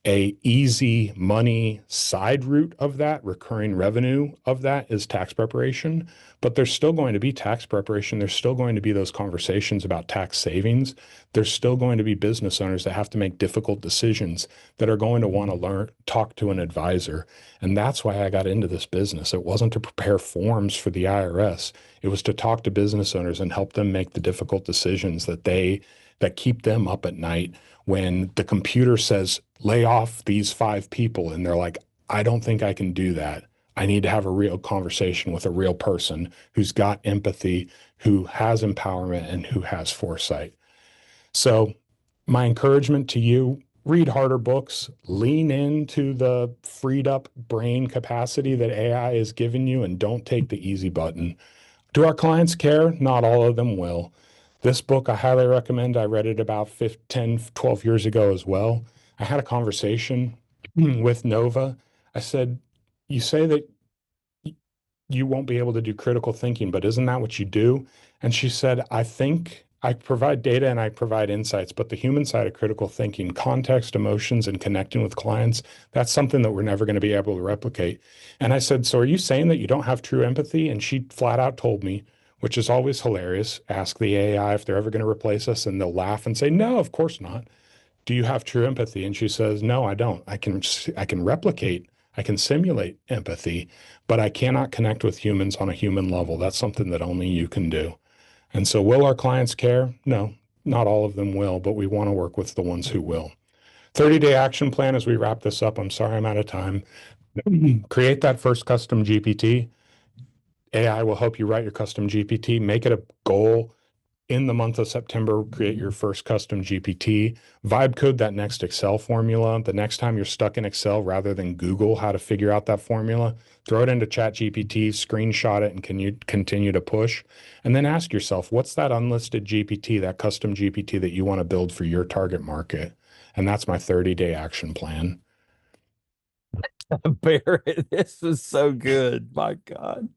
A: A easy money side route of that, recurring revenue of that, is tax preparation. But there's still going to be tax preparation. There's still going to be those conversations about tax savings. There's still going to be business owners that have to make difficult decisions that are going to want to talk to an advisor. And that's why I got into this business. It wasn't to prepare forms for the IRS. It was to talk to business owners and help them make the difficult decisions that keep them up at night when the computer says, lay off these 5 people, and they're like, I don't think I can do that. I need to have a real conversation with a real person who's got empathy, who has empowerment, and who has foresight. So, my encouragement to you, read harder books, lean into the freed up brain capacity that AI is giving you, and don't take the easy button. Do our clients care? Not all of them will. This book I highly recommend. I read it about 10, 12 years ago as well. I had a conversation with Nova. I said, you say that you won't be able to do critical thinking, but isn't that what you do? And she said, I think I provide data and I provide insights, but the human side of critical thinking, context, emotions, and connecting with clients, that's something that we're never going to be able to replicate. And I said, so are you saying that you don't have true empathy? And she flat out told me, which is always hilarious, ask the AI if they're ever going to replace us, and they'll laugh and say, no, of course not. Do you have true empathy? And she says, no, I don't. I can replicate, I can simulate empathy, but I cannot connect with humans on a human level. That's something that only you can do. And so will our clients care? No, not all of them will, but we want to work with the ones who will. 30-day action plan as we wrap this up. I'm sorry I'm out of time. Create that first custom GPT. AI will help you write your custom GPT. Make it a goal in the month of September, create your first custom GPT, vibe code that next Excel formula. The next time you're stuck in Excel, rather than Google how to figure out that formula, throw it into Chat GPT, screenshot it, and can you continue to push? And then ask yourself, what's that unlisted GPT, that custom GPT that you want to build for your target market? And that's my 30-day action plan.
B: Barrett, this is so good. My God.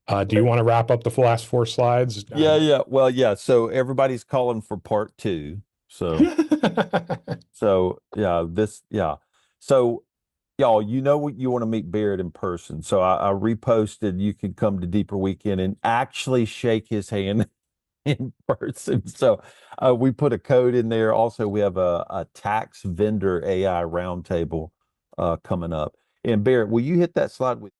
A: Do you want to wrap up the last 4 slides?
B: Yeah. Well, yeah. So everybody's calling for part two. So yeah, yeah. So y'all, you know what, you want to meet Barrett in person. So I reposted, you can come to Deeper Weekend and actually shake his hand in person. So we put a code in there. Also, we have a tax vendor AI roundtable coming up. And Barrett, will you hit that slide with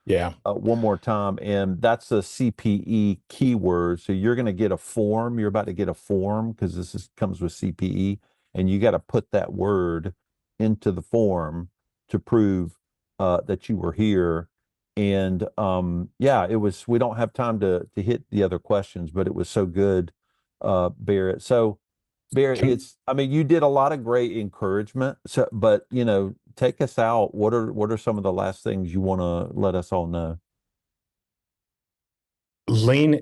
A: Yeah.
B: one more time? And that's a CPE keyword. So you're going to get a form. You're about to get a form because comes with CPE, and you got to put that word into the form to prove that you were here. And yeah, it was. We don't have time to hit the other questions, but it was so good, Barrett. So Barrett, I mean, you did a lot of great encouragement. So, but take us out. What are some of the last things you want to let us all know?
A: Lean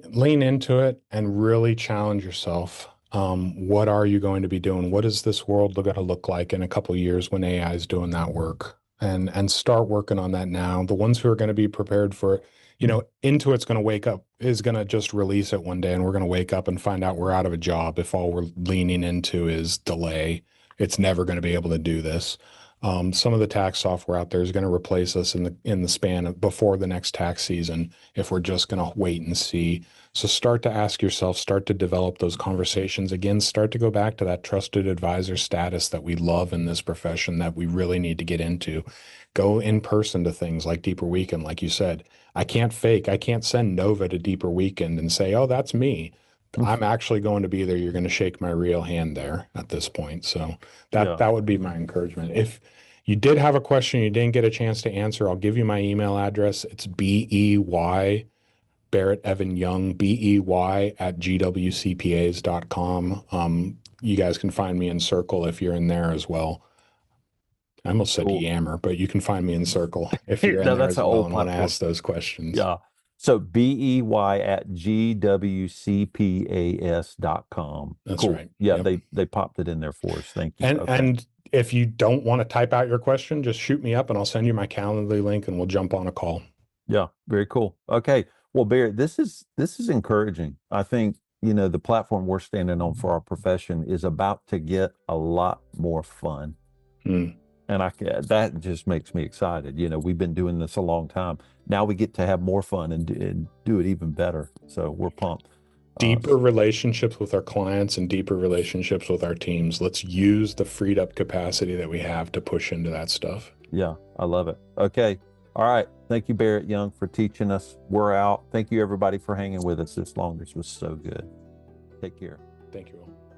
A: into it and really challenge yourself. What are you going to be doing? What is this world going to look like in a couple of years when AI is doing that work? and start working on that now. The ones who are going to be prepared for, Intuit's going to wake up, is going to just release it one day, and we're going to wake up and find out we're out of a job if all we're leaning into is delay. It's never going to be able to do this. Some of the tax software out there is going to replace us in the span of before the next tax season if we're just going to wait and see. So start to ask yourself, start to develop those conversations again, start to go back to that trusted advisor status that we love in this profession that we really need to get into. Go in person to things like Deeper Weekend, like you said. I can't fake. I can't send Nova to Deeper Weekend and say, oh, that's me. I'm actually going to be there. You're going to shake my real hand there at this point. So
B: Yeah.
A: that would be my encouragement. If you did have a question you didn't get a chance to answer, I'll give you my email address. It's BEY Barrett Evan Young, BEY at gwcpas.com. You guys can find me in Circle if you're in there as well. I almost said
B: Cool.
A: Yammer, but you can find me in Circle if you're in
B: No,
A: there
B: that's
A: as
B: an
A: well
B: old
A: and want to
B: platform.
A: ask those questions.
B: Yeah. So BEY at gwcpas.com.
A: That's
B: Cool.
A: right.
B: Yeah,
A: Yep.
B: they popped it in there for us. Thank you.
A: And
B: Okay.
A: and if you don't want to type out your question, just shoot me up and I'll send you my Calendly link and we'll jump on a call.
B: Yeah, very cool. Okay. Well, Barrett, this is encouraging. I think, the platform we're standing on for our profession is about to get a lot more fun.
A: Hmm.
B: And that just makes me excited. We've been doing this a long time. Now we get to have more fun and do it even better. So we're pumped.
A: Deeper relationships with our clients and deeper relationships with our teams. Let's use the freed up capacity that we have to push into that stuff.
B: Yeah, I love it. Okay. All right. Thank you, Barrett Young, for teaching us. We're out. Thank you, everybody, for hanging with us this long. This was so good. Take care.
A: Thank you all.